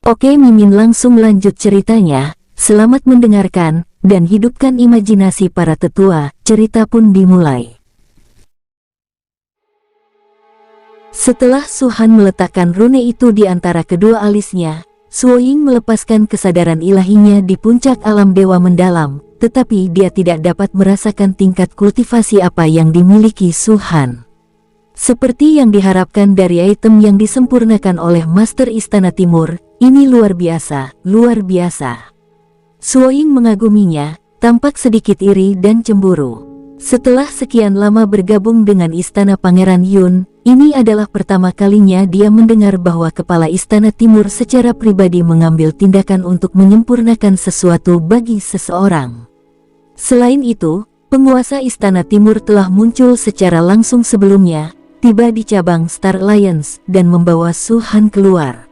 Oke, Mimin langsung lanjut ceritanya. Selamat mendengarkan, dan hidupkan imajinasi para tetua. Cerita pun dimulai. Setelah Su-han meletakkan rune itu di antara kedua alisnya, Suo-ying melepaskan kesadaran ilahinya di puncak alam dewa mendalam, tetapi dia tidak dapat merasakan tingkat kultivasi apa yang dimiliki Su-han. Seperti yang diharapkan dari item yang disempurnakan oleh Master Istana Timur, ini luar biasa, luar biasa. Suo-ying mengaguminya, tampak sedikit iri dan cemburu. Setelah sekian lama bergabung dengan Istana Pangeran Yun, ini adalah pertama kalinya dia mendengar bahwa Kepala Istana Timur secara pribadi mengambil tindakan untuk menyempurnakan sesuatu bagi seseorang. Selain itu, penguasa Istana Timur telah muncul secara langsung sebelumnya, tiba di cabang Star Alliance dan membawa Su-han keluar.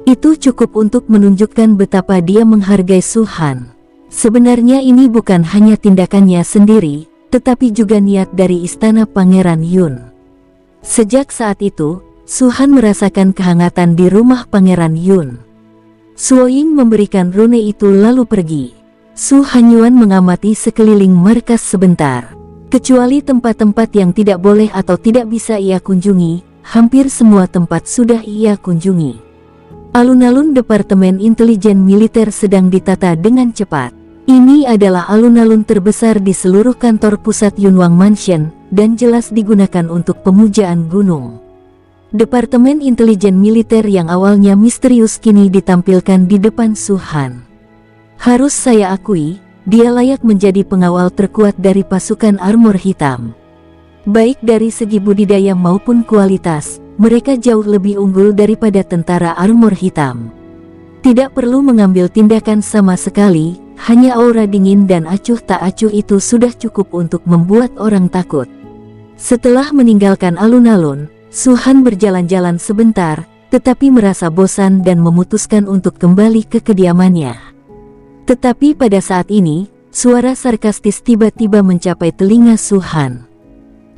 Itu cukup untuk menunjukkan betapa dia menghargai Su-han. Sebenarnya ini bukan hanya tindakannya sendiri, tetapi juga niat dari Istana Pangeran Yun. Sejak saat itu, Su-han merasakan kehangatan di rumah Pangeran Yun. Suo-ying memberikan rune itu lalu pergi. Su-hanyuan mengamati sekeliling markas sebentar. Kecuali tempat-tempat yang tidak boleh atau tidak bisa ia kunjungi, hampir semua tempat sudah ia kunjungi. Alun-alun Departemen Intelijen Militer sedang ditata dengan cepat. Ini adalah alun-alun terbesar di seluruh kantor pusat Yunwang Mansion, dan jelas digunakan untuk pemujaan gunung. Departemen Intelijen Militer yang awalnya misterius kini ditampilkan di depan Su-han. Harus saya akui, dia layak menjadi pengawal terkuat dari pasukan armor hitam. Baik dari segi budidaya maupun kualitas, mereka jauh lebih unggul daripada tentara armor hitam. Tidak perlu mengambil tindakan sama sekali, hanya aura dingin dan acuh tak acuh itu sudah cukup untuk membuat orang takut. Setelah meninggalkan alun-alun, Su-han berjalan-jalan sebentar, tetapi merasa bosan dan memutuskan untuk kembali ke kediamannya. Tetapi pada saat ini, suara sarkastis tiba-tiba mencapai telinga Su-han.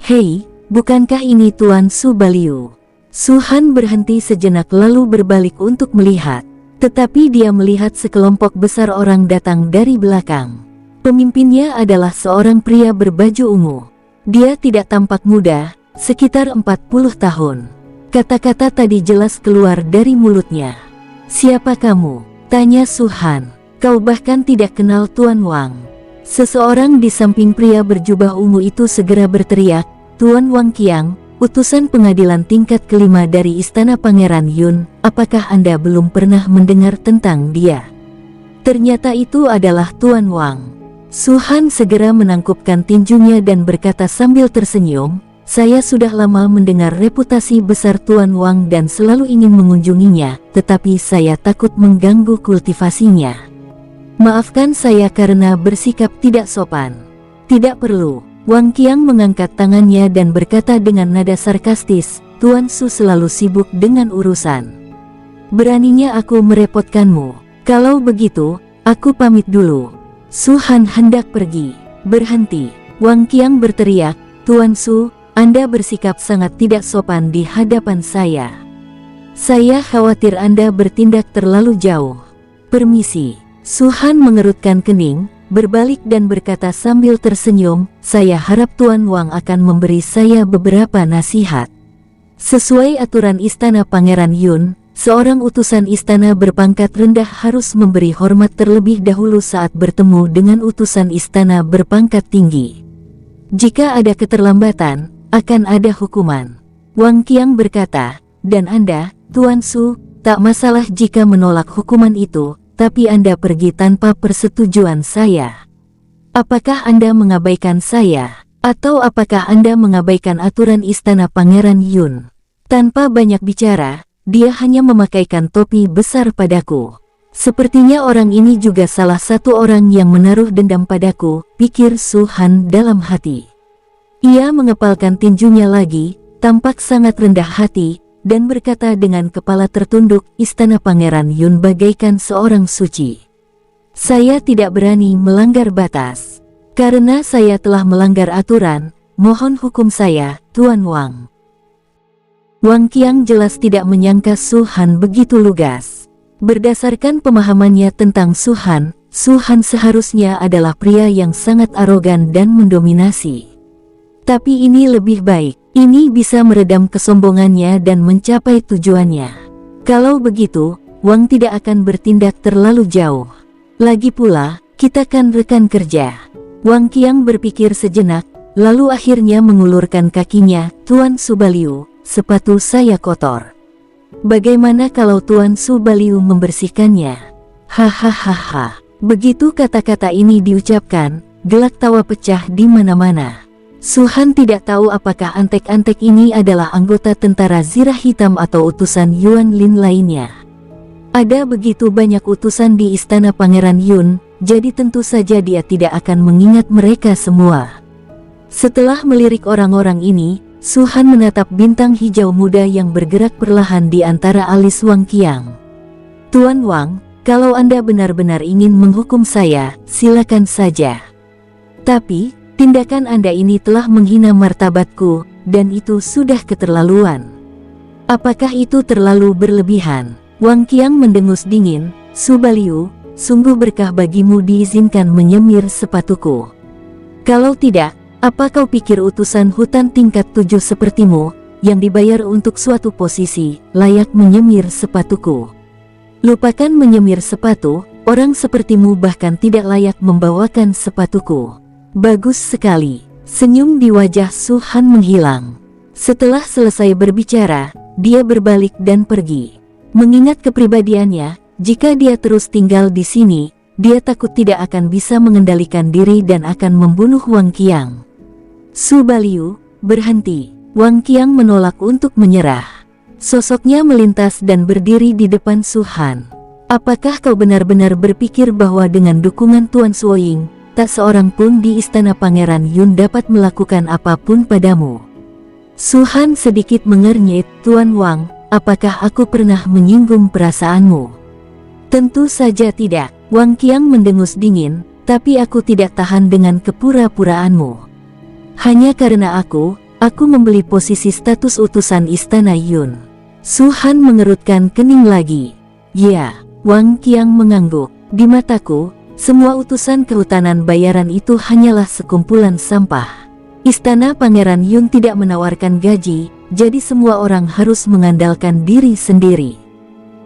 "Hei, bukankah ini Tuan Su Baliu?" Su-han berhenti sejenak lalu berbalik untuk melihat. Tetapi dia melihat sekelompok besar orang datang dari belakang. Pemimpinnya adalah seorang pria berbaju ungu. Dia tidak tampak muda, sekitar 40 tahun. Kata-kata tadi jelas keluar dari mulutnya. "Siapa kamu?" tanya Su-han. "Kau bahkan tidak kenal Tuan Wang." Seseorang di samping pria berjubah ungu itu segera berteriak, "Tuan Wang Qiang, utusan pengadilan tingkat kelima dari Istana Pangeran Yun, apakah Anda belum pernah mendengar tentang dia?" Ternyata itu adalah Tuan Wang. Su-han segera menangkupkan tinjunya dan berkata sambil tersenyum, "Saya sudah lama mendengar reputasi besar Tuan Wang dan selalu ingin mengunjunginya, tetapi saya takut mengganggu kultivasinya. Maafkan saya karena bersikap tidak sopan." "Tidak perlu." Wang Qiang mengangkat tangannya dan berkata dengan nada sarkastis, "Tuan Su selalu sibuk dengan urusan. Beraninya aku merepotkanmu. Kalau begitu, aku pamit dulu." Su-han hendak pergi. "Berhenti!" Wang Qiang berteriak, "Tuan Su, Anda bersikap sangat tidak sopan di hadapan saya. Saya khawatir Anda bertindak terlalu jauh. Permisi." Su-han mengerutkan kening, berbalik dan berkata sambil tersenyum, "Saya harap Tuan Wang akan memberi saya beberapa nasihat." Sesuai aturan Istana Pangeran Yun, seorang utusan istana berpangkat rendah harus memberi hormat terlebih dahulu saat bertemu dengan utusan istana berpangkat tinggi. Jika ada keterlambatan, akan ada hukuman. Wang Qiang berkata, "Dan Anda, Tuan Su, tak masalah jika menolak hukuman itu, tapi Anda pergi tanpa persetujuan saya. Apakah Anda mengabaikan saya? Atau apakah Anda mengabaikan aturan Istana Pangeran Yun?" Tanpa banyak bicara, dia hanya memakaikan topi besar padaku. "Sepertinya orang ini juga salah satu orang yang menaruh dendam padaku," pikir Su-han dalam hati. Ia mengepalkan tinjunya lagi, tampak sangat rendah hati, dan berkata dengan kepala tertunduk, "Istana Pangeran Yun bagaikan seorang suci. Saya tidak berani melanggar batas. Karena saya telah melanggar aturan, mohon hukum saya, Tuan Wang." Wang Qiang jelas tidak menyangka Su-han begitu lugas. Berdasarkan pemahamannya tentang Su-han, Su-han seharusnya adalah pria yang sangat arogan dan mendominasi. Tapi ini lebih baik, ini bisa meredam kesombongannya dan mencapai tujuannya. Kalau begitu, Wang tidak akan bertindak terlalu jauh. Lagi pula, kita kan rekan kerja. Wang Qiang berpikir sejenak, lalu akhirnya mengulurkan kakinya. Tuan Subaliu, sepatu saya kotor. Bagaimana kalau Tuan Subaliu membersihkannya? Hahaha. Begitu kata-kata ini diucapkan, gelak tawa pecah di mana-mana. Su-han tidak tahu apakah antek-antek ini adalah anggota tentara zirah hitam atau utusan Yuan Lin lainnya. Ada begitu banyak utusan di istana Pangeran Yun, jadi tentu saja dia tidak akan mengingat mereka semua. Setelah melirik orang-orang ini, Su-han menatap bintang hijau muda yang bergerak perlahan di antara alis Wang Qiang. Tuan Wang, kalau Anda benar-benar ingin menghukum saya, silakan saja. Tapi, tindakan Anda ini telah menghina martabatku, dan itu sudah keterlaluan. Apakah itu terlalu berlebihan? Wang Qiang mendengus dingin. Subaliu, sungguh berkah bagimu diizinkan menyemir sepatuku. Kalau tidak, apa kau pikir utusan hutan tingkat 7 sepertimu, yang dibayar untuk suatu posisi, layak menyemir sepatuku? Lupakan menyemir sepatu, orang sepertimu bahkan tidak layak membawakan sepatuku. Bagus sekali. Senyum di wajah Su-han menghilang. Setelah selesai berbicara, dia berbalik dan pergi. Mengingat kepribadiannya, jika dia terus tinggal di sini, dia takut tidak akan bisa mengendalikan diri dan akan membunuh Wang Qiang. Subaliu, berhenti. Wang Qiang menolak untuk menyerah. Sosoknya melintas dan berdiri di depan Su-han. Apakah kau benar-benar berpikir bahwa dengan dukungan Tuan Suoying, tak seorang pun di istana Pangeran Yun dapat melakukan apapun padamu? Su-han sedikit mengernyit. Tuan Wang, apakah aku pernah menyinggung perasaanmu? Tentu saja tidak. Wang Qiang mendengus dingin, tapi aku tidak tahan dengan kepura-puraanmu. Hanya karena aku membeli posisi status utusan istana Yun. Su-han mengerutkan kening lagi. Ya, Wang Qiang mengangguk. Di mataku, semua utusan kehutanan bayaran itu hanyalah sekumpulan sampah. Istana Pangeran Yun tidak menawarkan gaji, jadi semua orang harus mengandalkan diri sendiri.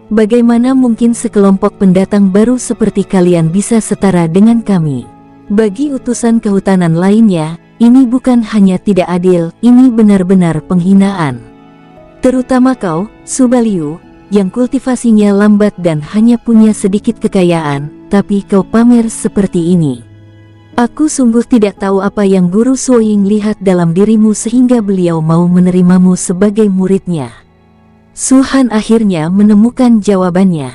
Bagaimana mungkin sekelompok pendatang baru seperti kalian bisa setara dengan kami? Bagi utusan kehutanan lainnya, ini bukan hanya tidak adil, ini benar-benar penghinaan. Terutama kau, Subaliu, yang kultivasinya lambat dan hanya punya sedikit kekayaan, tapi kau pamer seperti ini. Aku sungguh tidak tahu apa yang Guru Suoying lihat dalam dirimu sehingga beliau mau menerimamu sebagai muridnya. Su-han akhirnya menemukan jawabannya.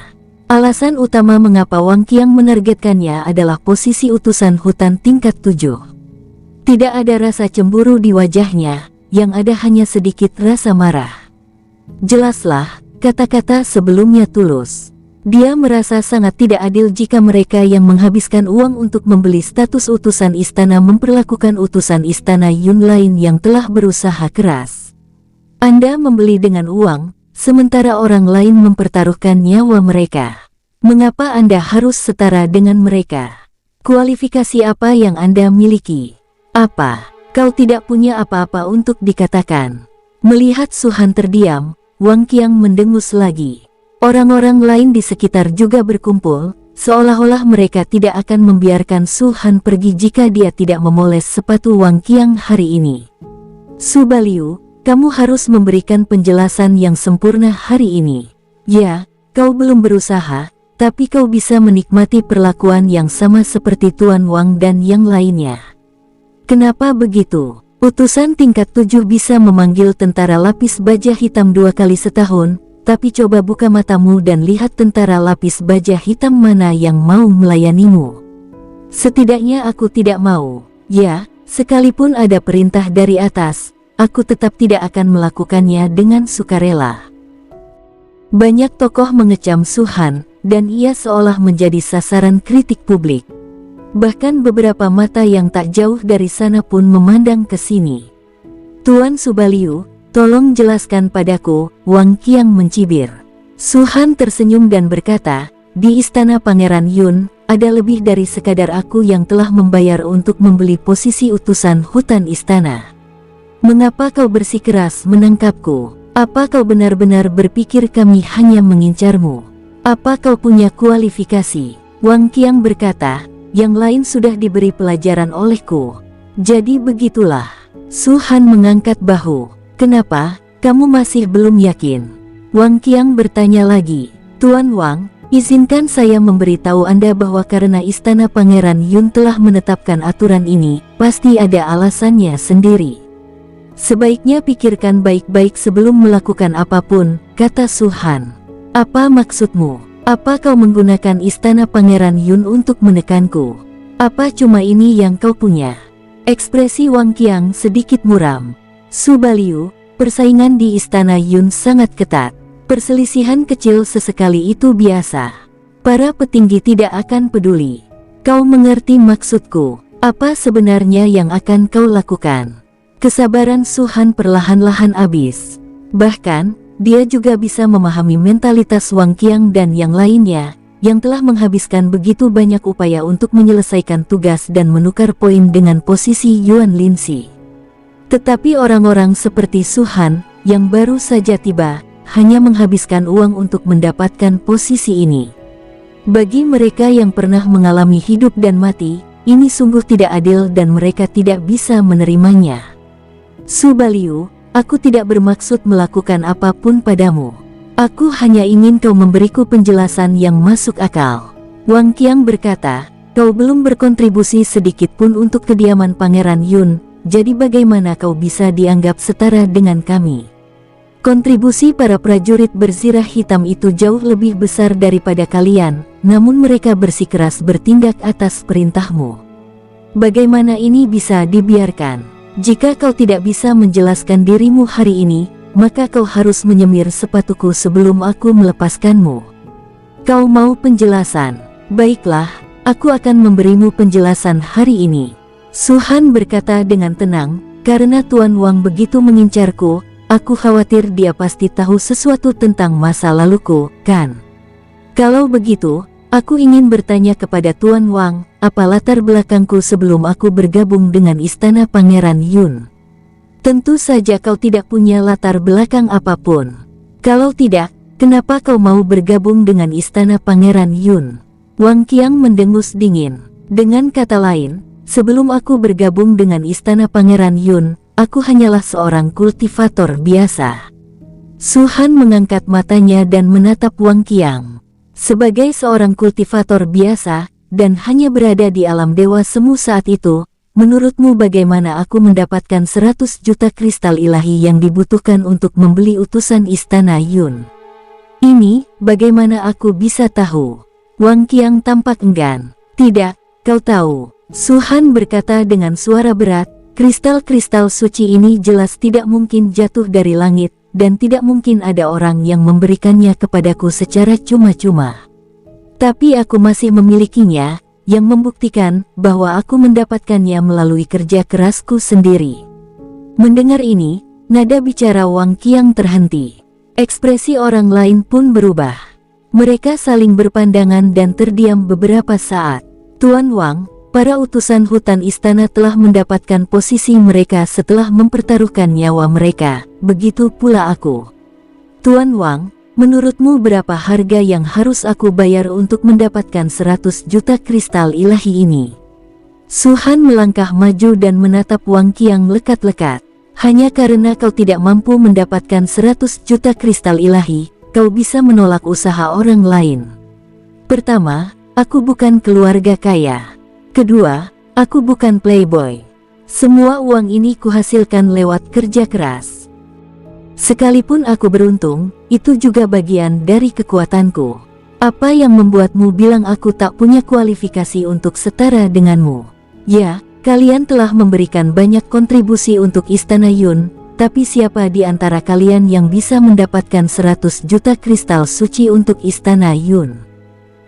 Alasan utama mengapa Wang Qiang menargetkannya adalah posisi utusan hutan tingkat 7. Tidak ada rasa cemburu di wajahnya, yang ada hanya sedikit rasa marah. Jelaslah, kata-kata sebelumnya tulus. Dia merasa sangat tidak adil jika mereka yang menghabiskan uang untuk membeli status utusan istana memperlakukan utusan istana Yun lain yang telah berusaha keras. Anda membeli dengan uang, sementara orang lain mempertaruhkan nyawa mereka. Mengapa Anda harus setara dengan mereka? Kualifikasi apa yang Anda miliki? Apa? Kau tidak punya apa-apa untuk dikatakan. Melihat Su-han terdiam, Wang Qiang mendengus lagi. Orang-orang lain di sekitar juga berkumpul, seolah-olah mereka tidak akan membiarkan Su-han pergi jika dia tidak memoles sepatu Wang Qiang hari ini. Subaliu, kamu harus memberikan penjelasan yang sempurna hari ini. Ya, kau belum berusaha, tapi kau bisa menikmati perlakuan yang sama seperti Tuan Wang dan yang lainnya. Kenapa begitu? Utusan tingkat 7 bisa memanggil tentara lapis baja hitam 2 kali setahun, tapi coba buka matamu dan lihat tentara lapis baja hitam mana yang mau melayanimu. Setidaknya aku tidak mau. Ya, sekalipun ada perintah dari atas, aku tetap tidak akan melakukannya dengan sukarela. Banyak tokoh mengecam Su-han, dan ia seolah menjadi sasaran kritik publik. Bahkan beberapa mata yang tak jauh dari sana pun memandang ke sini. Tuan Subaliu, tolong jelaskan padaku, Wang Qiang mencibir. Su-han tersenyum dan berkata, di istana Pangeran Yun, ada lebih dari sekadar aku yang telah membayar untuk membeli posisi utusan hutan istana. Mengapa kau bersikeras menangkapku? Apa kau benar-benar berpikir kami hanya mengincarmu? Apa kau punya kualifikasi? Wang Qiang berkata, yang lain sudah diberi pelajaran olehku. Jadi begitulah. Su-han mengangkat bahu. Kenapa, kamu masih belum yakin? Wang Qiang bertanya lagi. Tuan Wang, izinkan saya memberitahu Anda bahwa karena istana Pangeran Yun telah menetapkan aturan ini, pasti ada alasannya sendiri. Sebaiknya pikirkan baik-baik sebelum melakukan apapun, kata Su-han. Apa maksudmu? Apa kau menggunakan istana Pangeran Yun untuk menekanku? Apa cuma ini yang kau punya? Ekspresi Wang Qiang sedikit muram. Su Baliu, persaingan di istana Yun sangat ketat. Perselisihan kecil sesekali itu biasa. Para petinggi tidak akan peduli. Kau mengerti maksudku? Apa sebenarnya yang akan kau lakukan? Kesabaran Su-han perlahan-lahan habis. Bahkan, dia juga bisa memahami mentalitas Wang Qiang dan yang lainnya, yang telah menghabiskan begitu banyak upaya untuk menyelesaikan tugas dan menukar poin dengan posisi Yuan Linsi. Tetapi orang-orang seperti Su-han, yang baru saja tiba, hanya menghabiskan uang untuk mendapatkan posisi ini. Bagi mereka yang pernah mengalami hidup dan mati, ini sungguh tidak adil dan mereka tidak bisa menerimanya. Su Baliu, aku tidak bermaksud melakukan apapun padamu. Aku hanya ingin kau memberiku penjelasan yang masuk akal. Wang Qiang berkata, kau belum berkontribusi sedikit pun untuk kediaman Pangeran Yun, jadi bagaimana kau bisa dianggap setara dengan kami? Kontribusi para prajurit berzirah hitam itu jauh lebih besar daripada kalian, namun mereka bersikeras bertindak atas perintahmu. Bagaimana ini bisa dibiarkan? Jika kau tidak bisa menjelaskan dirimu hari ini, maka kau harus menyemir sepatuku sebelum aku melepaskanmu. Kau mau penjelasan? Baiklah, aku akan memberimu penjelasan hari ini. Su-han berkata dengan tenang, karena Tuan Wang begitu mengincarku, aku khawatir dia pasti tahu sesuatu tentang masa laluku, kan? Kalau begitu, aku ingin bertanya kepada Tuan Wang, apa latar belakangku sebelum aku bergabung dengan istana Pangeran Yun? Tentu saja kau tidak punya latar belakang apapun. Kalau tidak, kenapa kau mau bergabung dengan istana Pangeran Yun? Wang Qiang mendengus dingin. Dengan kata lain, sebelum aku bergabung dengan istana Pangeran Yun, aku hanyalah seorang kultivator biasa. Su-han mengangkat matanya dan menatap Wang Qiang. Sebagai seorang kultivator biasa, dan hanya berada di alam dewa semu saat itu, menurutmu bagaimana aku mendapatkan 100 juta kristal ilahi yang dibutuhkan untuk membeli utusan istana Yun? Ini, bagaimana aku bisa tahu? Wang Qiang tampak enggan. Tidak, kau tahu. Su-han berkata dengan suara berat, kristal-kristal suci ini jelas tidak mungkin jatuh dari langit, dan tidak mungkin ada orang yang memberikannya kepadaku secara cuma-cuma. Tapi aku masih memilikinya, yang membuktikan bahwa aku mendapatkannya melalui kerja kerasku sendiri. Mendengar ini, nada bicara Wang Qiang terhenti. Ekspresi orang lain pun berubah. Mereka saling berpandangan dan terdiam beberapa saat. Tuan Wang, para utusan hutan istana telah mendapatkan posisi mereka setelah mempertaruhkan nyawa mereka, begitu pula aku. Tuan Wang, menurutmu berapa harga yang harus aku bayar untuk mendapatkan 100 juta kristal ilahi ini? Su-han melangkah maju dan menatap Wang Qiang lekat-lekat. Hanya karena kau tidak mampu mendapatkan 100 juta kristal ilahi, kau bisa menolak usaha orang lain. Pertama, aku bukan keluarga kaya. Kedua, aku bukan playboy. Semua uang ini kuhasilkan lewat kerja keras. Sekalipun aku beruntung, itu juga bagian dari kekuatanku. Apa yang membuatmu bilang aku tak punya kualifikasi untuk setara denganmu? Ya, kalian telah memberikan banyak kontribusi untuk istana Yun, tapi siapa di antara kalian yang bisa mendapatkan 100 juta kristal suci untuk istana Yun?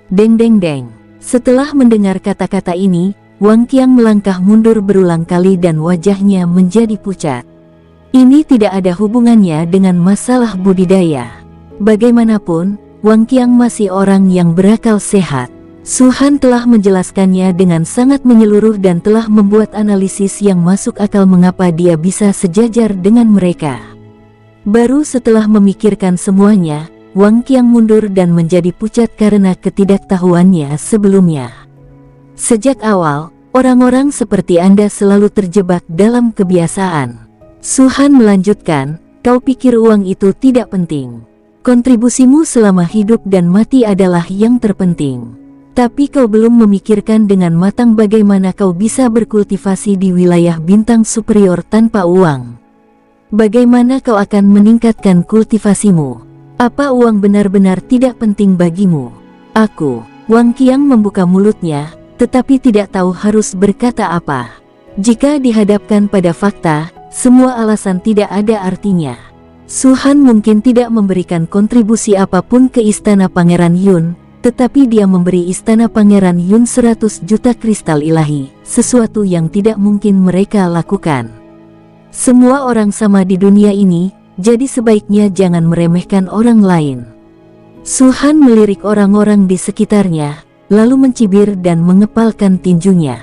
Deng deng deng. Setelah mendengar kata-kata ini, Wang Qiang melangkah mundur berulang kali dan wajahnya menjadi pucat. Ini tidak ada hubungannya dengan masalah budidaya. Bagaimanapun, Wang Qiang masih orang yang berakal sehat. Su Han telah menjelaskannya dengan sangat menyeluruh dan telah membuat analisis yang masuk akal mengapa dia bisa sejajar dengan mereka. Baru setelah memikirkan semuanya, Wang Qiang mundur dan menjadi pucat karena ketidaktahuannya sebelumnya. Sejak awal, orang-orang seperti Anda selalu terjebak dalam kebiasaan. Su Han melanjutkan, kau pikir uang itu tidak penting. Kontribusimu selama hidup dan mati adalah yang terpenting. Tapi kau belum memikirkan dengan matang bagaimana kau bisa berkultivasi di wilayah bintang superior tanpa uang. Bagaimana kau akan meningkatkan kultivasimu? Apa uang benar-benar tidak penting bagimu? Aku, Wang Qiang membuka mulutnya, tetapi tidak tahu harus berkata apa. Jika dihadapkan pada fakta, semua alasan tidak ada artinya. Su Han mungkin tidak memberikan kontribusi apapun ke istana Pangeran Yun, tetapi dia memberi istana Pangeran Yun 100 juta kristal ilahi, sesuatu yang tidak mungkin mereka lakukan. Semua orang sama di dunia ini, jadi sebaiknya jangan meremehkan orang lain. Su Han melirik orang-orang di sekitarnya, lalu mencibir dan mengepalkan tinjunya.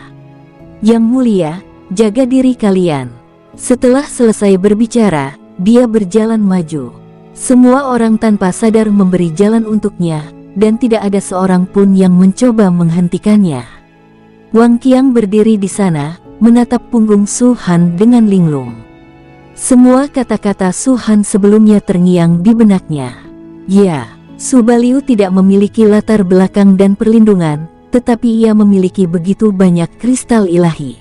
Yang mulia, jaga diri kalian. Setelah selesai berbicara, dia berjalan maju. Semua orang tanpa sadar memberi jalan untuknya, dan tidak ada seorang pun yang mencoba menghentikannya. Wang Qiang berdiri di sana, menatap punggung Su Han dengan linglung. Semua kata-kata Su Han sebelumnya terngiang di benaknya. Ya, Su Baliu tidak memiliki latar belakang dan perlindungan, tetapi ia memiliki begitu banyak kristal ilahi.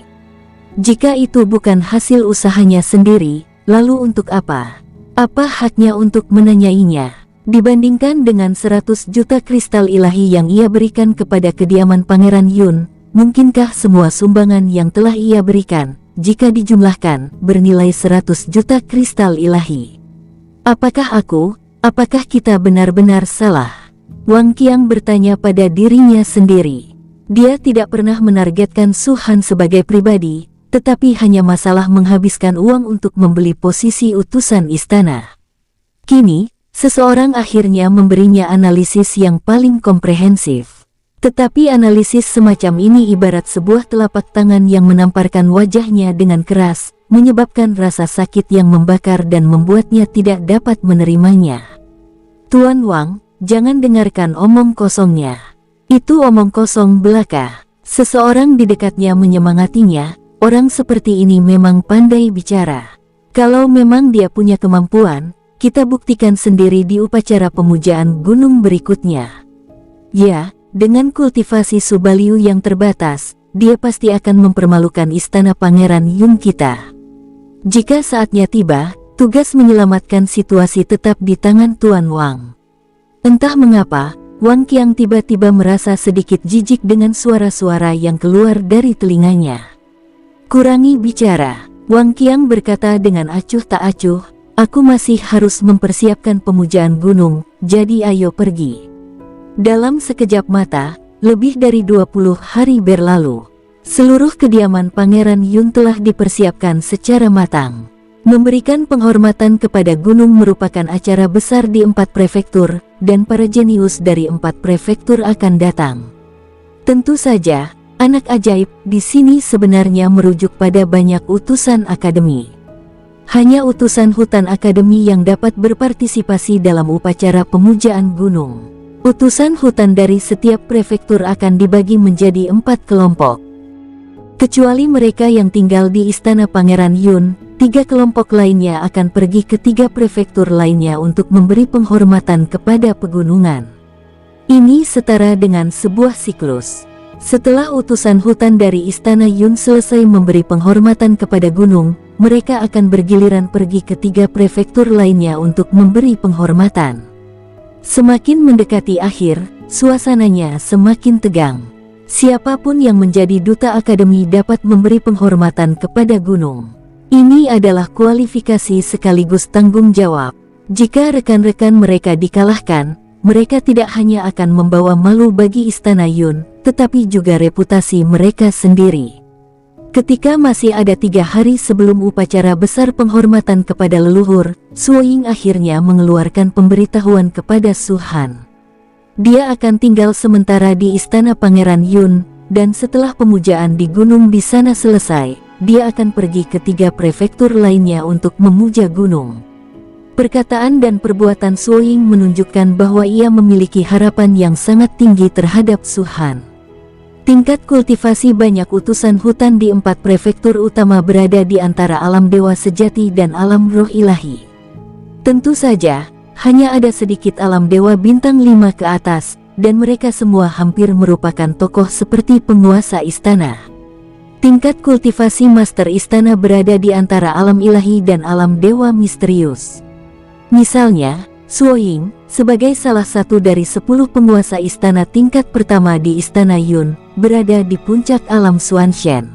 Jika itu bukan hasil usahanya sendiri, lalu untuk apa? Apa haknya untuk menanyainya? Dibandingkan dengan 100 juta kristal ilahi yang ia berikan kepada kediaman Pangeran Yun, mungkinkah semua sumbangan yang telah ia berikan, jika dijumlahkan, bernilai 100 juta kristal ilahi? Apakah kita benar-benar salah? Wang Qiang bertanya pada dirinya sendiri. Dia tidak pernah menargetkan Su Han sebagai pribadi, tetapi hanya masalah menghabiskan uang untuk membeli posisi utusan istana. Kini, seseorang akhirnya memberinya analisis yang paling komprehensif. Tetapi analisis semacam ini ibarat sebuah telapak tangan yang menamparkan wajahnya dengan keras, menyebabkan rasa sakit yang membakar dan membuatnya tidak dapat menerimanya. Tuan Wang, jangan dengarkan omong kosongnya. Itu omong kosong belaka. Seseorang di dekatnya menyemangatinya, orang seperti ini memang pandai bicara. Kalau memang dia punya kemampuan, kita buktikan sendiri di upacara pemujaan gunung berikutnya. Ya, dengan kultivasi Su Baliu yang terbatas, dia pasti akan mempermalukan istana Pangeran Yun kita. Jika saatnya tiba, tugas menyelamatkan situasi tetap di tangan Tuan Wang. Entah mengapa, Wang Qiang tiba-tiba merasa sedikit jijik dengan suara-suara yang keluar dari telinganya. Kurangi bicara, Wang Qiang berkata dengan acuh tak acuh, aku masih harus mempersiapkan pemujaan gunung, jadi ayo pergi. Dalam sekejap mata, lebih dari 20 hari berlalu. Seluruh kediaman Pangeran Yun telah dipersiapkan secara matang. Memberikan penghormatan kepada gunung merupakan acara besar di 4 prefektur, dan para jenius dari 4 prefektur akan datang. Tentu saja, anak ajaib di sini sebenarnya merujuk pada banyak utusan akademi. Hanya utusan hutan akademi yang dapat berpartisipasi dalam upacara pemujaan gunung. Utusan hutan dari setiap prefektur akan dibagi menjadi 4 kelompok. Kecuali mereka yang tinggal di istana Pangeran Yun, 3 kelompok lainnya akan pergi ke 3 prefektur lainnya untuk memberi penghormatan kepada pegunungan. Ini setara dengan sebuah siklus. Setelah utusan hutan dari istana Yun selesai memberi penghormatan kepada gunung, mereka akan bergiliran pergi ke 3 prefektur lainnya untuk memberi penghormatan. Semakin mendekati akhir, suasananya semakin tegang. Siapapun yang menjadi duta akademi dapat memberi penghormatan kepada gunung. Ini adalah kualifikasi sekaligus tanggung jawab. Jika rekan-rekan mereka dikalahkan, mereka tidak hanya akan membawa malu bagi istana Yun, tetapi juga reputasi mereka sendiri. Ketika masih ada 3 hari sebelum upacara besar penghormatan kepada leluhur, Suoying akhirnya mengeluarkan pemberitahuan kepada Su Han. Dia akan tinggal sementara di istana Pangeran Yun, dan setelah pemujaan di gunung di sana selesai, dia akan pergi ke 3 prefektur lainnya untuk memuja gunung. Perkataan dan perbuatan Suoying menunjukkan bahwa ia memiliki harapan yang sangat tinggi terhadap Su Han. Tingkat kultivasi banyak utusan hutan di 4 prefektur utama berada di antara alam dewa sejati dan alam roh ilahi. Tentu saja, hanya ada sedikit alam dewa bintang 5 ke atas, dan mereka semua hampir merupakan tokoh seperti penguasa istana. Tingkat kultivasi master istana berada di antara alam ilahi dan alam dewa misterius. Misalnya, Suoying, sebagai salah satu dari 10 penguasa istana tingkat pertama di Istana Yun, berada di puncak alam Xuanshan.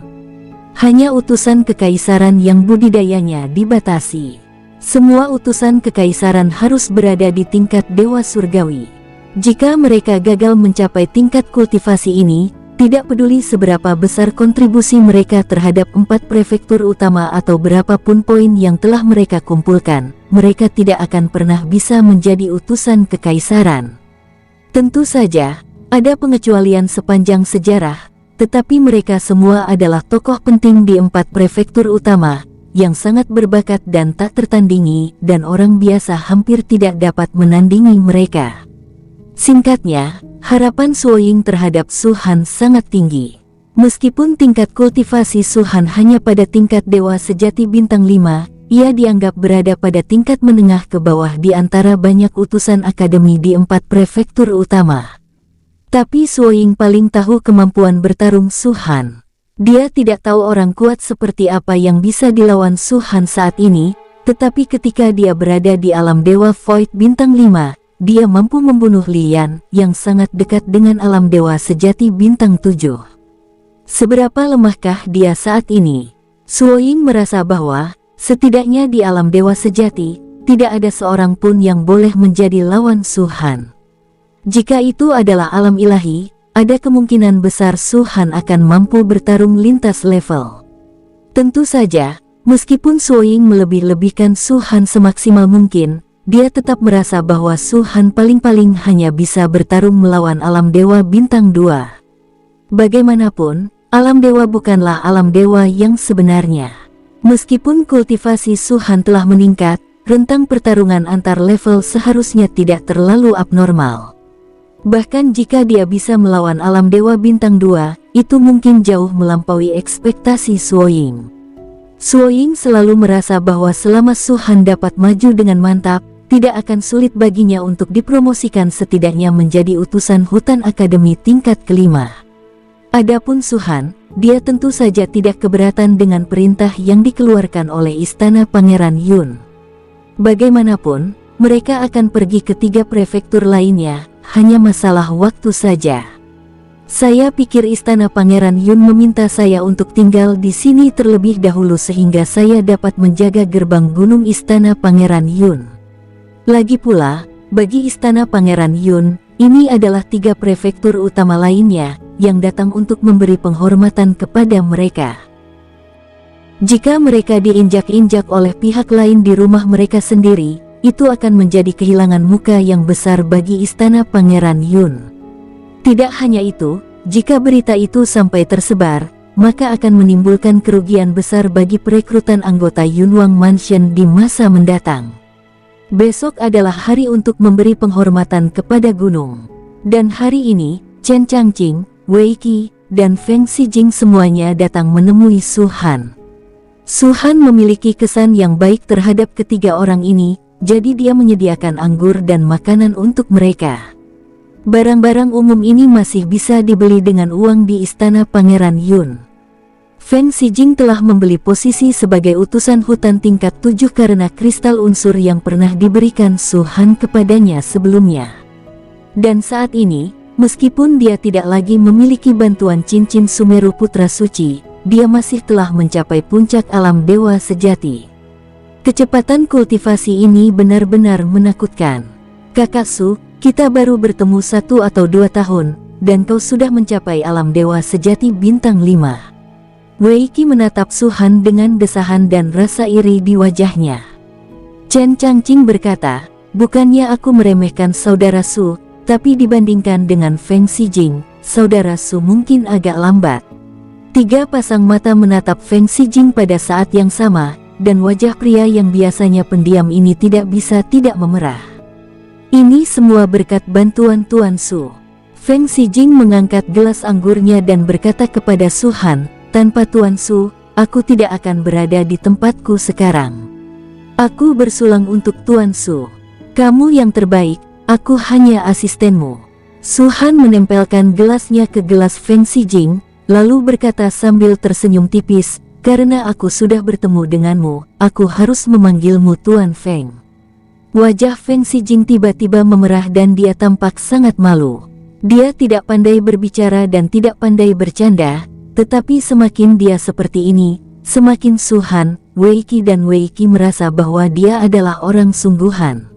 Hanya utusan kekaisaran yang budidayanya dibatasi. Semua utusan kekaisaran harus berada di tingkat dewa surgawi. Jika mereka gagal mencapai tingkat kultivasi ini, tidak peduli seberapa besar kontribusi mereka terhadap 4 prefektur utama atau berapapun poin yang telah mereka kumpulkan, mereka tidak akan pernah bisa menjadi utusan kekaisaran. Tentu saja, ada pengecualian sepanjang sejarah, tetapi mereka semua adalah tokoh penting di 4 prefektur utama, yang sangat berbakat dan tak tertandingi, dan orang biasa hampir tidak dapat menandingi mereka. Singkatnya, harapan Suoying terhadap Su Han sangat tinggi. Meskipun tingkat kultivasi Su Han hanya pada tingkat dewa sejati bintang 5, ia dianggap berada pada tingkat menengah ke bawah di antara banyak utusan akademi di 4 prefektur utama. Tapi Suoying paling tahu kemampuan bertarung Su Han. Dia tidak tahu orang kuat seperti apa yang bisa dilawan Su Han saat ini, tetapi ketika dia berada di alam dewa Void bintang 5, dia mampu membunuh Lian yang sangat dekat dengan alam dewa sejati bintang 7. Seberapa lemahkah dia saat ini? Suoying merasa bahwa, setidaknya di alam dewa sejati, tidak ada seorang pun yang boleh menjadi lawan Su Han. Jika itu adalah alam ilahi, ada kemungkinan besar Su Han akan mampu bertarung lintas level. Tentu saja, meskipun Suoying melebih-lebihkan Su Han semaksimal mungkin, dia tetap merasa bahwa Su Han paling-paling hanya bisa bertarung melawan alam dewa bintang 2. Bagaimanapun, alam dewa bukanlah alam dewa yang sebenarnya. Meskipun kultivasi Su Han telah meningkat, rentang pertarungan antar level seharusnya tidak terlalu abnormal. Bahkan jika dia bisa melawan alam dewa bintang 2, itu mungkin jauh melampaui ekspektasi Suoying. Suoying selalu merasa bahwa selama Su Han dapat maju dengan mantap, tidak akan sulit baginya untuk dipromosikan setidaknya menjadi utusan hutan akademi tingkat kelima. Adapun Su Han, dia tentu saja tidak keberatan dengan perintah yang dikeluarkan oleh Istana Pangeran Yun. Bagaimanapun, mereka akan pergi ke 3 prefektur lainnya, hanya masalah waktu saja. Saya pikir Istana Pangeran Yun meminta saya untuk tinggal di sini terlebih dahulu sehingga saya dapat menjaga gerbang gunung Istana Pangeran Yun. Lagi pula, bagi Istana Pangeran Yun, ini adalah 3 prefektur utama lainnya, yang datang untuk memberi penghormatan kepada mereka. Jika mereka diinjak-injak oleh pihak lain di rumah mereka sendiri, itu akan menjadi kehilangan muka yang besar bagi Istana Pangeran Yun. Tidak hanya itu, jika berita itu sampai tersebar, maka akan menimbulkan kerugian besar bagi perekrutan anggota Yunwang Mansion di masa mendatang. Besok adalah hari untuk memberi penghormatan kepada gunung. Dan hari ini, Chen Changqing, Wei Qi, dan Feng Xijing semuanya datang menemui Su Han. Su Han memiliki kesan yang baik terhadap ketiga orang ini, jadi dia menyediakan anggur dan makanan untuk mereka. Barang-barang umum ini masih bisa dibeli dengan uang di Istana Pangeran Yun. Feng Xijing telah membeli posisi sebagai utusan hutan tingkat 7 karena kristal unsur yang pernah diberikan Su Han kepadanya sebelumnya. Dan saat ini, meskipun dia tidak lagi memiliki bantuan cincin Sumeru Putra Suci, dia masih telah mencapai puncak alam dewa sejati. Kecepatan kultivasi ini benar-benar menakutkan. Kakak Su, kita baru bertemu 1 atau 2 tahun, dan kau sudah mencapai alam dewa sejati bintang 5. Wei Qi menatap Su Han dengan desahan dan rasa iri di wajahnya. Chen Changqing berkata, bukannya aku meremehkan saudara Su, tapi dibandingkan dengan Feng Xijing, saudara Su mungkin agak lambat. Tiga pasang mata menatap Feng Xijing pada saat yang sama, dan wajah pria yang biasanya pendiam ini tidak bisa tidak memerah. Ini semua berkat bantuan Tuan Su. Feng Xijing mengangkat gelas anggurnya dan berkata kepada Su Han, tanpa Tuan Su, aku tidak akan berada di tempatku sekarang. Aku bersulang untuk Tuan Su. Kamu yang terbaik, aku hanya asistenmu. Su Han menempelkan gelasnya ke gelas Feng Xijing, lalu berkata sambil tersenyum tipis, karena aku sudah bertemu denganmu, aku harus memanggilmu Tuan Feng. Wajah Feng Xijing tiba-tiba memerah dan dia tampak sangat malu. Dia tidak pandai berbicara dan tidak pandai bercanda, tetapi semakin dia seperti ini, semakin Su Han, Wei Qi dan Wei Qi merasa bahwa dia adalah orang sungguhan.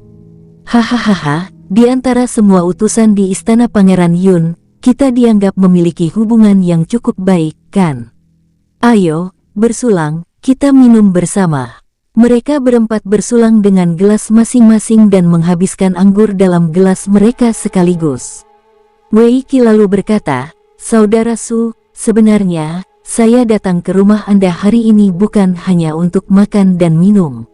Hahaha, di antara semua utusan di istana Pangeran Yun, kita dianggap memiliki hubungan yang cukup baik, kan? Ayo, bersulang, kita minum bersama. Mereka berempat bersulang dengan gelas masing-masing dan menghabiskan anggur dalam gelas mereka sekaligus. Wei Qi lalu berkata, saudara Su, sebenarnya, saya datang ke rumah Anda hari ini bukan hanya untuk makan dan minum.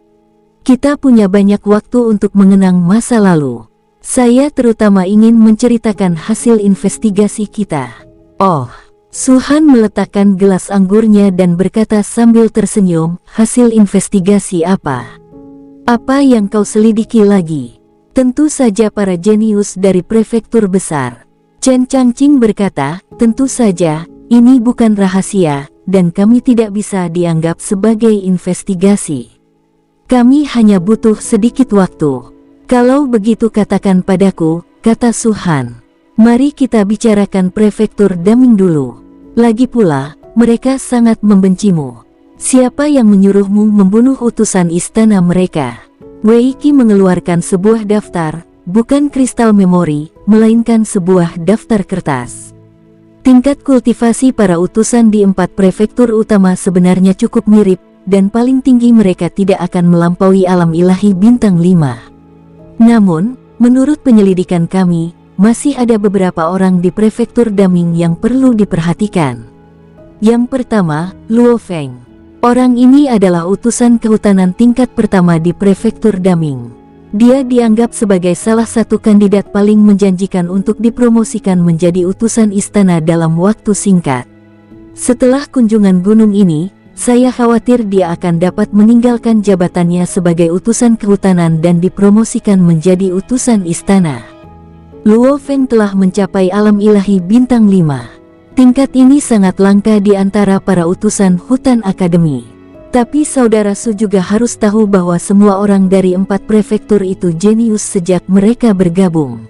Kita punya banyak waktu untuk mengenang masa lalu. Saya terutama ingin menceritakan hasil investigasi kita. Oh, Su Han meletakkan gelas anggurnya dan berkata sambil tersenyum, hasil investigasi apa? Apa yang kau selidiki lagi? Tentu saja para jenius dari prefektur besar. Chen Changqing berkata, tentu saja, ini bukan rahasia, dan kami tidak bisa dianggap sebagai investigasi. Kami hanya butuh sedikit waktu. Kalau begitu katakan padaku, kata Su Han. Mari kita bicarakan prefektur Daming dulu. Lagi pula, mereka sangat membencimu. Siapa yang menyuruhmu membunuh utusan istana mereka? Wei Qi mengeluarkan sebuah daftar, bukan kristal memori, melainkan sebuah daftar kertas. Tingkat kultivasi para utusan di 4 prefektur utama sebenarnya cukup mirip, dan paling tinggi mereka tidak akan melampaui alam ilahi bintang 5. Namun, menurut penyelidikan kami, masih ada beberapa orang di prefektur Daming yang perlu diperhatikan. Yang pertama, Luo Feng. Orang ini adalah utusan kehutanan tingkat pertama di prefektur Daming. Dia dianggap sebagai salah satu kandidat paling menjanjikan untuk dipromosikan menjadi utusan istana dalam waktu singkat. Setelah kunjungan gunung ini, saya khawatir dia akan dapat meninggalkan jabatannya sebagai utusan kehutanan dan dipromosikan menjadi utusan istana. Luo Feng telah mencapai alam ilahi bintang 5. Tingkat ini sangat langka di antara para utusan hutan akademi. Tapi saudara Su juga harus tahu bahwa semua orang dari 4 prefektur itu jenius sejak mereka bergabung.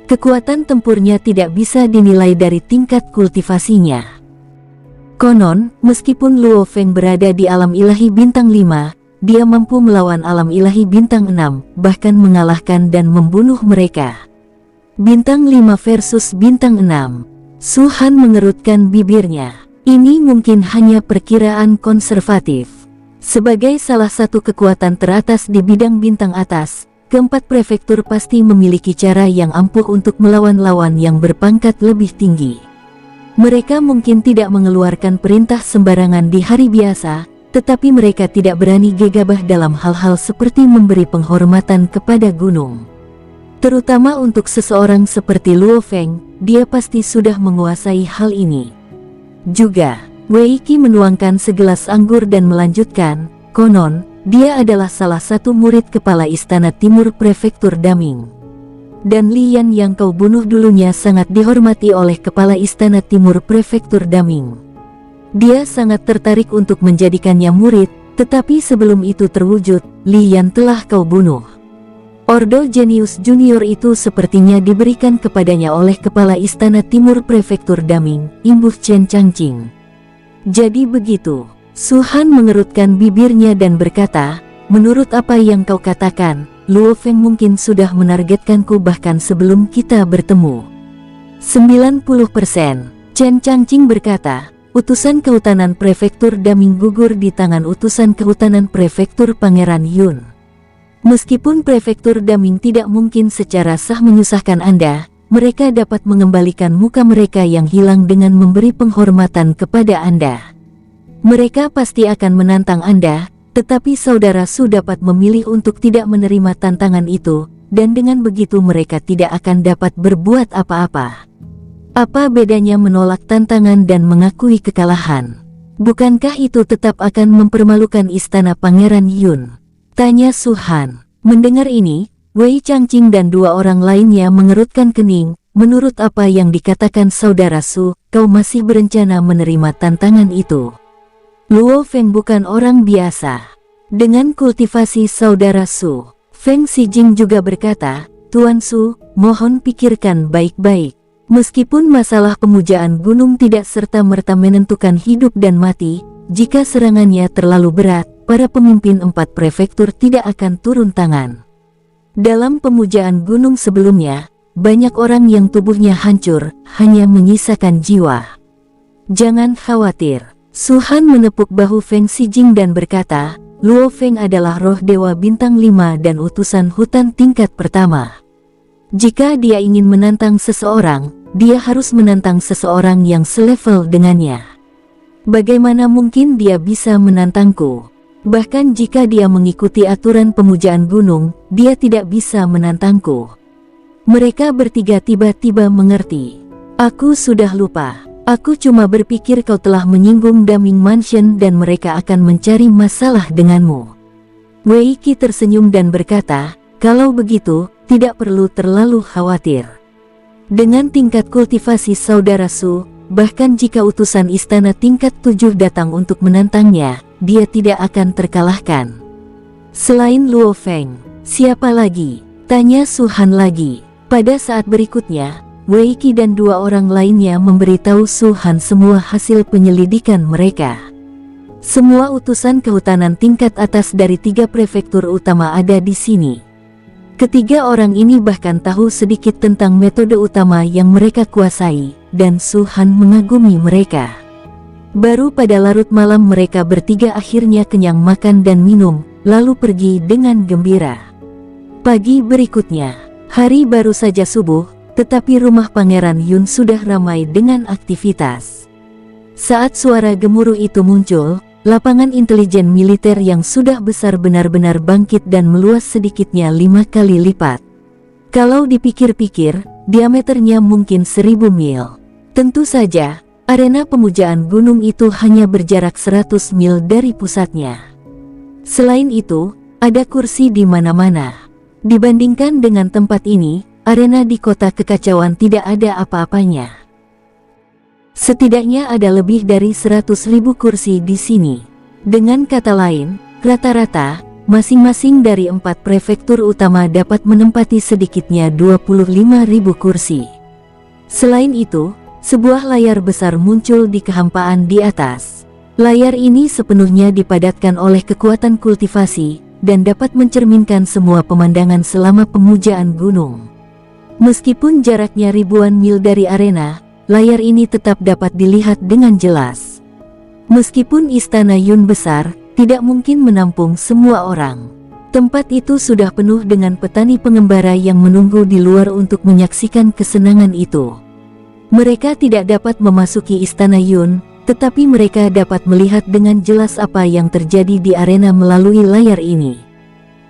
Kekuatan tempurnya tidak bisa dinilai dari tingkat kultivasinya. Konon, meskipun Luo Feng berada di alam ilahi bintang 5, dia mampu melawan alam ilahi bintang 6, bahkan mengalahkan dan membunuh mereka. Bintang 5 versus bintang 6. Su Han mengerutkan bibirnya. Ini mungkin hanya perkiraan konservatif. Sebagai salah satu kekuatan teratas di bidang bintang atas, keempat prefektur pasti memiliki cara yang ampuh untuk melawan lawan yang berpangkat lebih tinggi. Mereka mungkin tidak mengeluarkan perintah sembarangan di hari biasa, tetapi mereka tidak berani gegabah dalam hal-hal seperti memberi penghormatan kepada gunung. Terutama untuk seseorang seperti Luo Feng, dia pasti sudah menguasai hal ini. Juga, Wei Qi menuangkan segelas anggur dan melanjutkan, konon, dia adalah salah satu murid kepala istana timur prefektur Daming. Dan Lian yang kau bunuh dulunya sangat dihormati oleh kepala istana timur prefektur Daming. Dia sangat tertarik untuk menjadikannya murid, tetapi sebelum itu terwujud, Lian telah kau bunuh. Ordo Jenius Junior itu sepertinya diberikan kepadanya oleh kepala istana timur prefektur Daming, imbuh Chen Changqing. Jadi begitu. Su Han mengerutkan bibirnya dan berkata, menurut apa yang kau katakan, Luo Feng mungkin sudah menargetkanku bahkan sebelum kita bertemu. 90%. Chen Changqing berkata, utusan kehutanan Prefektur Daming gugur di tangan utusan kehutanan Prefektur Pangeran Yun. Meskipun Prefektur Daming tidak mungkin secara sah menyusahkan Anda, mereka dapat mengembalikan muka mereka yang hilang dengan memberi penghormatan kepada Anda. Mereka pasti akan menantang Anda, tetapi Saudara Su dapat memilih untuk tidak menerima tantangan itu, dan dengan begitu mereka tidak akan dapat berbuat apa-apa. Apa bedanya menolak tantangan dan mengakui kekalahan? Bukankah itu tetap akan mempermalukan istana Pangeran Yun? Tanya Su Han. Mendengar ini, Wei Changqing dan dua orang lainnya mengerutkan kening. Menurut apa yang dikatakan Saudara Su, kau masih berencana menerima tantangan itu? Luo Feng bukan orang biasa. Dengan kultivasi Saudara Su, Feng Xijing juga berkata, Tuan Su, mohon pikirkan baik-baik. Meskipun masalah pemujaan gunung tidak serta-merta menentukan hidup dan mati, jika serangannya terlalu berat, para pemimpin 4 prefektur tidak akan turun tangan. Dalam pemujaan gunung sebelumnya, banyak orang yang tubuhnya hancur, hanya menyisakan jiwa. Jangan khawatir. Su Han menepuk bahu Feng Xijing dan berkata, Luo Feng adalah roh dewa bintang 5 dan utusan hutan tingkat pertama. Jika dia ingin menantang seseorang, dia harus menantang seseorang yang selevel dengannya. Bagaimana mungkin dia bisa menantangku? Bahkan jika dia mengikuti aturan pemujaan gunung, dia tidak bisa menantangku. Mereka bertiga tiba-tiba mengerti. Aku sudah lupa. Aku cuma berpikir kau telah menyinggung Daming Mansion dan mereka akan mencari masalah denganmu. Wei Qi tersenyum dan berkata, kalau begitu, tidak perlu terlalu khawatir. Dengan tingkat kultivasi Saudara Su, bahkan jika utusan istana tingkat 7 datang untuk menantangnya, dia tidak akan terkalahkan. Selain Luo Feng, siapa lagi? Tanya Su Han lagi. Pada saat berikutnya, Wei Qi dan dua orang lainnya memberitahu Su Han semua hasil penyelidikan mereka. Semua utusan kehutanan tingkat atas dari 3 prefektur utama ada di sini. Ketiga orang ini bahkan tahu sedikit tentang metode utama yang mereka kuasai, dan Su Han mengagumi mereka. Baru pada larut malam mereka bertiga akhirnya kenyang makan dan minum, lalu pergi dengan gembira. Pagi berikutnya, hari baru saja subuh, tetapi rumah Pangeran Yun sudah ramai dengan aktivitas. Saat suara gemuruh itu muncul, lapangan intelijen militer yang sudah besar benar-benar bangkit dan meluas sedikitnya 5 kali lipat. Kalau dipikir-pikir, diameternya mungkin 1000 mil. Tentu saja, arena pemujaan gunung itu hanya berjarak 100 mil dari pusatnya. Selain itu, ada kursi di mana-mana. Dibandingkan dengan tempat ini, arena di kota kekacauan tidak ada apa-apanya. Setidaknya ada lebih dari 100.000 kursi di sini. Dengan kata lain, rata-rata, masing-masing dari 4 prefektur utama dapat menempati sedikitnya 25.000 kursi. Selain itu, sebuah layar besar muncul di kehampaan di atas. Layar ini sepenuhnya dipadatkan oleh kekuatan kultivasi, dan dapat mencerminkan semua pemandangan selama pemujaan gunung. Meskipun jaraknya ribuan mil dari arena, layar ini tetap dapat dilihat dengan jelas. Meskipun istana Yun besar, tidak mungkin menampung semua orang. Tempat itu sudah penuh dengan petani pengembara yang menunggu di luar untuk menyaksikan kesenangan itu. Mereka tidak dapat memasuki istana Yun, tetapi mereka dapat melihat dengan jelas apa yang terjadi di arena melalui layar ini.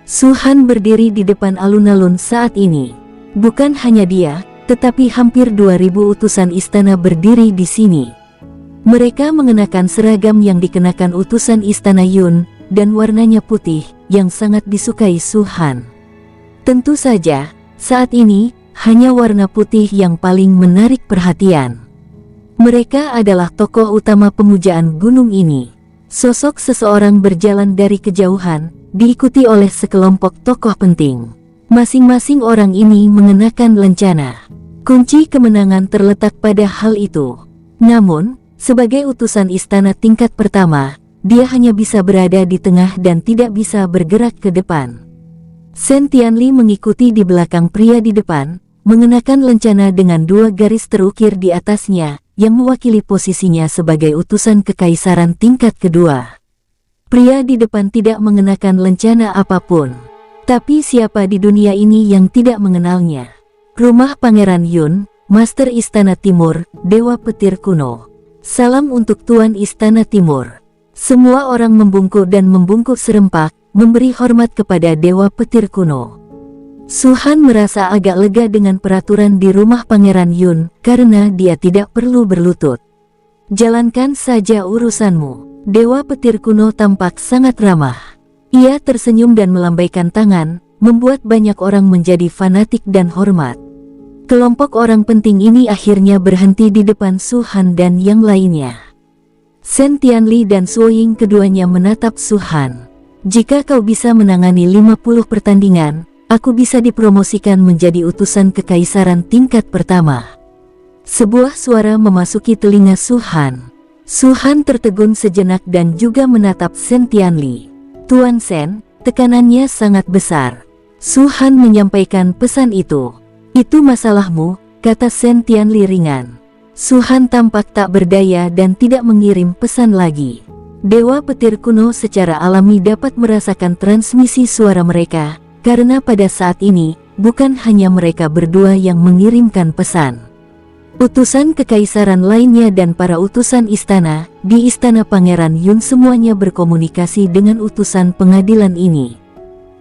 Su Han berdiri di depan alun-alun saat ini. Bukan hanya dia, tetapi hampir 2000 utusan istana berdiri di sini. Mereka mengenakan seragam yang dikenakan utusan istana Yun, dan warnanya putih, yang sangat disukai Su Han. Tentu saja, saat ini, hanya warna putih yang paling menarik perhatian. Mereka adalah tokoh utama pemujaan gunung ini. Sosok seseorang berjalan dari kejauhan, diikuti oleh sekelompok tokoh penting. Masing-masing orang ini mengenakan lencana. Kunci kemenangan terletak pada hal itu. Namun, sebagai utusan istana tingkat pertama, dia hanya bisa berada di tengah dan tidak bisa bergerak ke depan. Shen Tianli mengikuti di belakang pria di depan, mengenakan lencana dengan 2 garis terukir di atasnya, yang mewakili posisinya sebagai utusan kekaisaran tingkat kedua. Pria di depan tidak mengenakan lencana apapun. Tapi siapa di dunia ini yang tidak mengenalnya? Rumah Pangeran Yun, Master Istana Timur, Dewa Petir Kuno. Salam untuk Tuan Istana Timur. Semua orang membungkuk dan membungkuk serempak, memberi hormat kepada Dewa Petir Kuno. Su Han merasa agak lega dengan peraturan di rumah Pangeran Yun, karena dia tidak perlu berlutut. Jalankan saja urusanmu. Dewa Petir Kuno tampak sangat ramah. Ia tersenyum dan melambaikan tangan, membuat banyak orang menjadi fanatik dan hormat. Kelompok orang penting ini akhirnya berhenti di depan Su Han dan yang lainnya. Shen Tianli dan Suo Ying keduanya menatap Su Han. Jika kau bisa menangani 50 pertandingan, aku bisa dipromosikan menjadi utusan kekaisaran tingkat pertama. Sebuah suara memasuki telinga Su Han. Su Han tertegun sejenak dan juga menatap Shen Tianli. Tuan Shen, tekanannya sangat besar. Su Han menyampaikan pesan itu. Itu masalahmu, kata Shen Tianli ringan. Su Han tampak tak berdaya dan tidak mengirim pesan lagi. Dewa Petir Kuno secara alami dapat merasakan transmisi suara mereka, karena pada saat ini, bukan hanya mereka berdua yang mengirimkan pesan. Utusan kekaisaran lainnya dan para utusan istana, di Istana Pangeran Yun semuanya berkomunikasi dengan utusan pengadilan ini.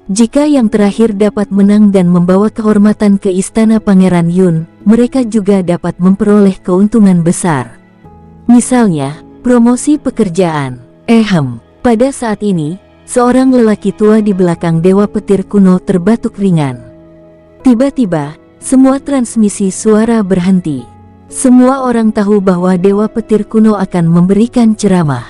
Jika yang terakhir dapat menang dan membawa kehormatan ke Istana Pangeran Yun, mereka juga dapat memperoleh keuntungan besar. Misalnya, promosi pekerjaan. Pada saat ini, seorang lelaki tua di belakang Dewa Petir Kuno terbatuk ringan. Tiba-tiba, semua transmisi suara berhenti. Semua orang tahu bahwa Dewa Petir Kuno akan memberikan ceramah.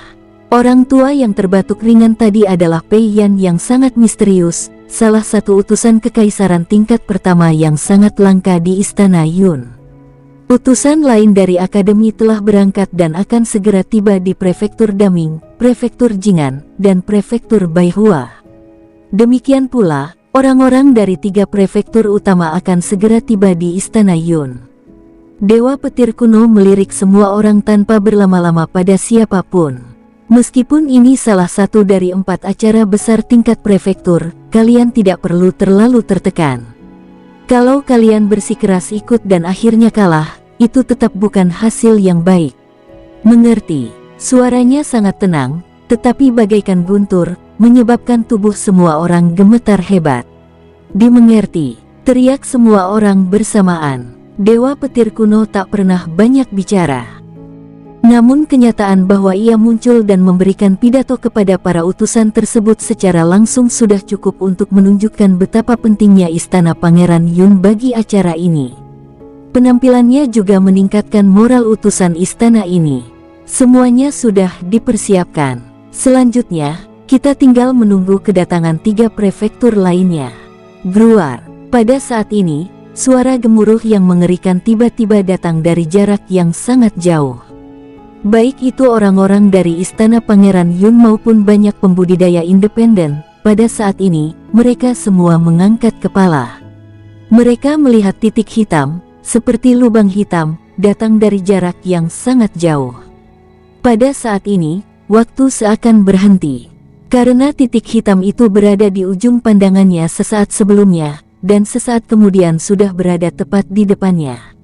Orang tua yang terbatuk ringan tadi adalah Pei Yan yang sangat misterius, salah satu utusan kekaisaran tingkat pertama yang sangat langka di Istana Yun. Utusan lain dari akademi telah berangkat dan akan segera tiba di Prefektur Daming, Prefektur Jing'an, dan Prefektur Baihua. Demikian pula, orang-orang dari 3 prefektur utama akan segera tiba di Istana Yun. Dewa Petir Kuno melirik semua orang tanpa berlama-lama pada siapapun. Meskipun ini salah satu dari 4 acara besar tingkat prefektur, kalian tidak perlu terlalu tertekan. Kalau kalian bersikeras ikut dan akhirnya kalah, itu tetap bukan hasil yang baik. Mengerti? Suaranya sangat tenang, tetapi bagaikan guntur, menyebabkan tubuh semua orang gemetar hebat. Dimengerti, teriak semua orang bersamaan. Dewa Petir Kuno tak pernah banyak bicara. Namun kenyataan bahwa ia muncul dan memberikan pidato kepada para utusan tersebut secara langsung sudah cukup untuk menunjukkan betapa pentingnya Istana Pangeran Yun bagi acara ini. Penampilannya juga meningkatkan moral utusan istana ini. Semuanya sudah dipersiapkan. Selanjutnya, kita tinggal menunggu kedatangan 3 prefektur lainnya. Gruar. Pada saat ini, suara gemuruh yang mengerikan tiba-tiba datang dari jarak yang sangat jauh. Baik itu orang-orang dari Istana Pangeran Yun maupun banyak pembudidaya independen, pada saat ini, mereka semua mengangkat kepala. Mereka melihat titik hitam, seperti lubang hitam, datang dari jarak yang sangat jauh. Pada saat ini, waktu seakan berhenti. Karena titik hitam itu berada di ujung pandangannya sesaat sebelumnya, dan sesaat kemudian sudah berada tepat di depannya.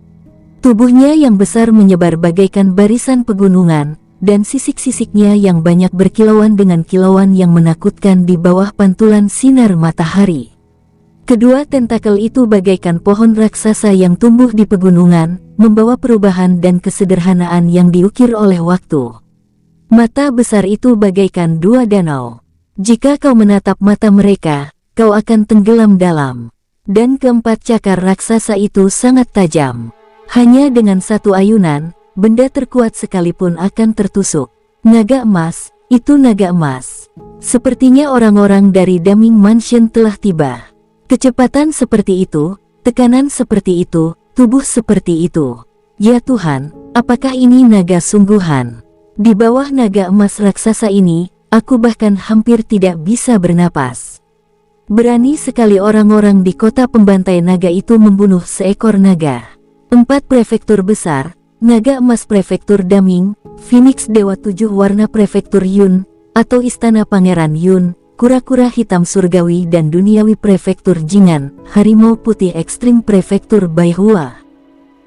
Tubuhnya yang besar menyebar bagaikan barisan pegunungan, dan sisik-sisiknya yang banyak berkilauan dengan kilauan yang menakutkan di bawah pantulan sinar matahari. Kedua tentakel itu bagaikan pohon raksasa yang tumbuh di pegunungan, membawa perubahan dan kesederhanaan yang diukir oleh waktu. Mata besar itu bagaikan 2 danau. Jika kau menatap mata mereka, kau akan tenggelam dalam. Dan keempat cakar raksasa itu sangat tajam. Hanya dengan satu ayunan, benda terkuat sekalipun akan tertusuk. Naga emas, itu naga emas. Sepertinya orang-orang dari Daming Mansion telah tiba. Kecepatan seperti itu, tekanan seperti itu, tubuh seperti itu. Ya Tuhan, apakah ini naga sungguhan? Di bawah naga emas raksasa ini, aku bahkan hampir tidak bisa bernapas. Berani sekali orang-orang di kota pembantai naga itu membunuh seekor naga. 4 prefektur besar, Naga Emas Prefektur Daming, Phoenix Dewa Tujuh Warna Prefektur Yun, atau Istana Pangeran Yun, Kura-kura Hitam Surgawi dan Duniawi Prefektur Jingan, Harimau Putih Ekstrim Prefektur Baihua.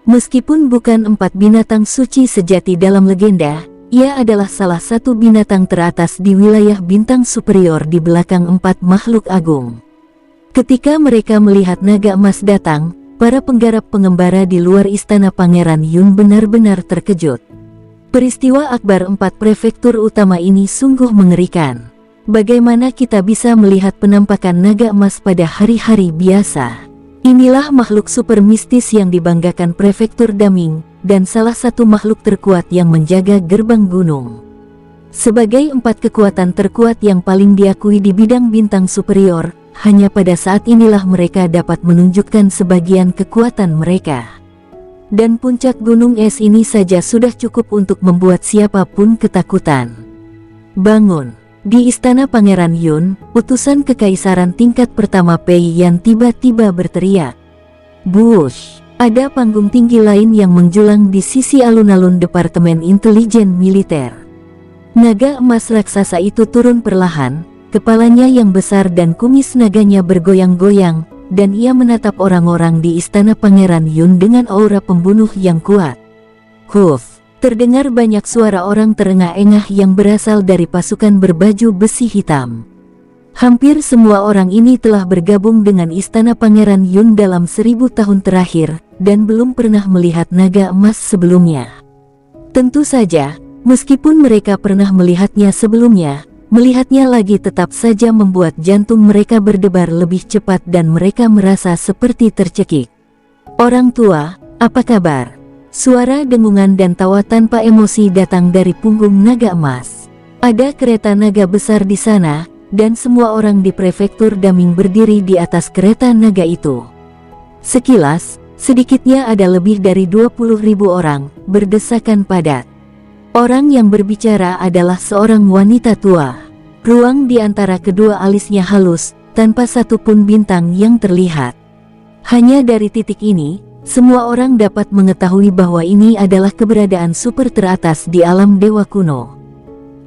Meskipun bukan 4 binatang suci sejati dalam legenda, ia adalah salah satu binatang teratas di wilayah bintang superior di belakang 4 makhluk agung. Ketika mereka melihat naga emas datang, para penggarap pengembara di luar istana Pangeran Yun benar-benar terkejut. Peristiwa akbar 4 prefektur utama ini sungguh mengerikan. Bagaimana kita bisa melihat penampakan naga emas pada hari-hari biasa? Inilah makhluk super mistis yang dibanggakan Prefektur Daming, dan salah satu makhluk terkuat yang menjaga gerbang gunung. Sebagai 4 kekuatan terkuat yang paling diakui di bidang bintang superior, hanya pada saat inilah mereka dapat menunjukkan sebagian kekuatan mereka. Dan puncak gunung es ini saja sudah cukup untuk membuat siapapun ketakutan. Bangun! Di istana Pangeran Yun, utusan kekaisaran tingkat pertama Pei Yan tiba-tiba berteriak. Bush! Ada panggung tinggi lain yang menjulang di sisi alun-alun Departemen Intelijen Militer. Naga emas raksasa itu turun perlahan, kepalanya yang besar dan kumis naganya bergoyang-goyang, dan ia menatap orang-orang di istana Pangeran Yun dengan aura pembunuh yang kuat. Huff! Terdengar banyak suara orang terengah-engah yang berasal dari pasukan berbaju besi hitam. Hampir semua orang ini telah bergabung dengan istana Pangeran Yun dalam 1000 tahun terakhir, dan belum pernah melihat naga emas sebelumnya. Tentu saja, meskipun mereka pernah melihatnya sebelumnya, melihatnya lagi tetap saja membuat jantung mereka berdebar lebih cepat dan mereka merasa seperti tercekik. Orang tua, apa kabar? Suara dengungan dan tawa tanpa emosi datang dari punggung naga emas. Ada kereta naga besar di sana, dan semua orang di Prefektur Daming berdiri di atas kereta naga itu. Sekilas, sedikitnya ada lebih dari 20.000 orang, berdesakan padat. Orang yang berbicara adalah seorang wanita tua. Ruang di antara kedua alisnya halus, tanpa satupun bintang yang terlihat. Hanya dari titik ini, semua orang dapat mengetahui bahwa ini adalah keberadaan super teratas di alam dewa kuno.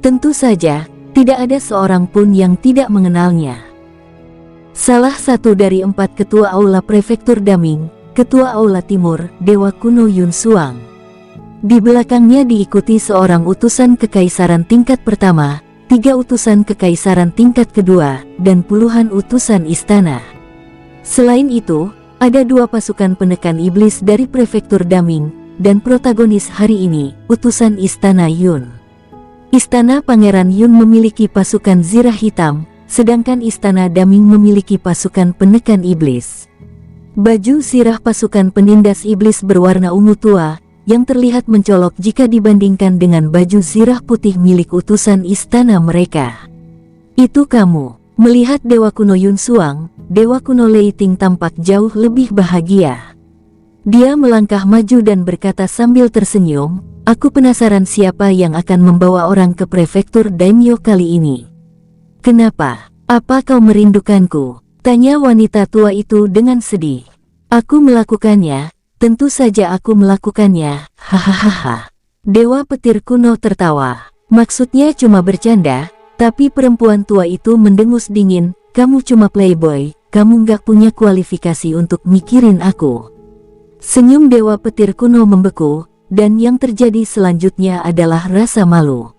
Tentu saja, tidak ada seorang pun yang tidak mengenalnya. Salah satu dari 4 ketua aula Prefektur Daming, Ketua Aula Timur, Dewa Kuno Yun Suang. Di belakangnya diikuti seorang utusan kekaisaran tingkat pertama, 3 utusan kekaisaran tingkat kedua, dan puluhan utusan istana. Selain itu, ada 2 pasukan penekan iblis dari Prefektur Daming, dan protagonis hari ini, utusan Istana Yun. Istana Pangeran Yun memiliki pasukan zirah hitam, sedangkan Istana Daming memiliki pasukan penekan iblis. Baju zirah pasukan penindas iblis berwarna ungu tua, yang terlihat mencolok jika dibandingkan dengan baju zirah putih milik utusan istana mereka. Itu kamu. Melihat Dewa Kuno Yun Suang, Dewa Kuno Leiting tampak jauh lebih bahagia. Dia melangkah maju dan berkata sambil tersenyum, aku penasaran siapa yang akan membawa orang ke Prefektur Daimyo kali ini. Kenapa? Apa kau merindukanku? Tanya wanita tua itu dengan sedih. Aku melakukannya, tentu saja aku melakukannya, hahaha. Dewa Petir Kuno tertawa. Maksudnya cuma bercanda. Tapi perempuan tua itu mendengus dingin, kamu cuma playboy, kamu gak punya kualifikasi untuk mikirin aku. Senyum Dewa Petir Kuno membeku, dan yang terjadi selanjutnya adalah rasa malu.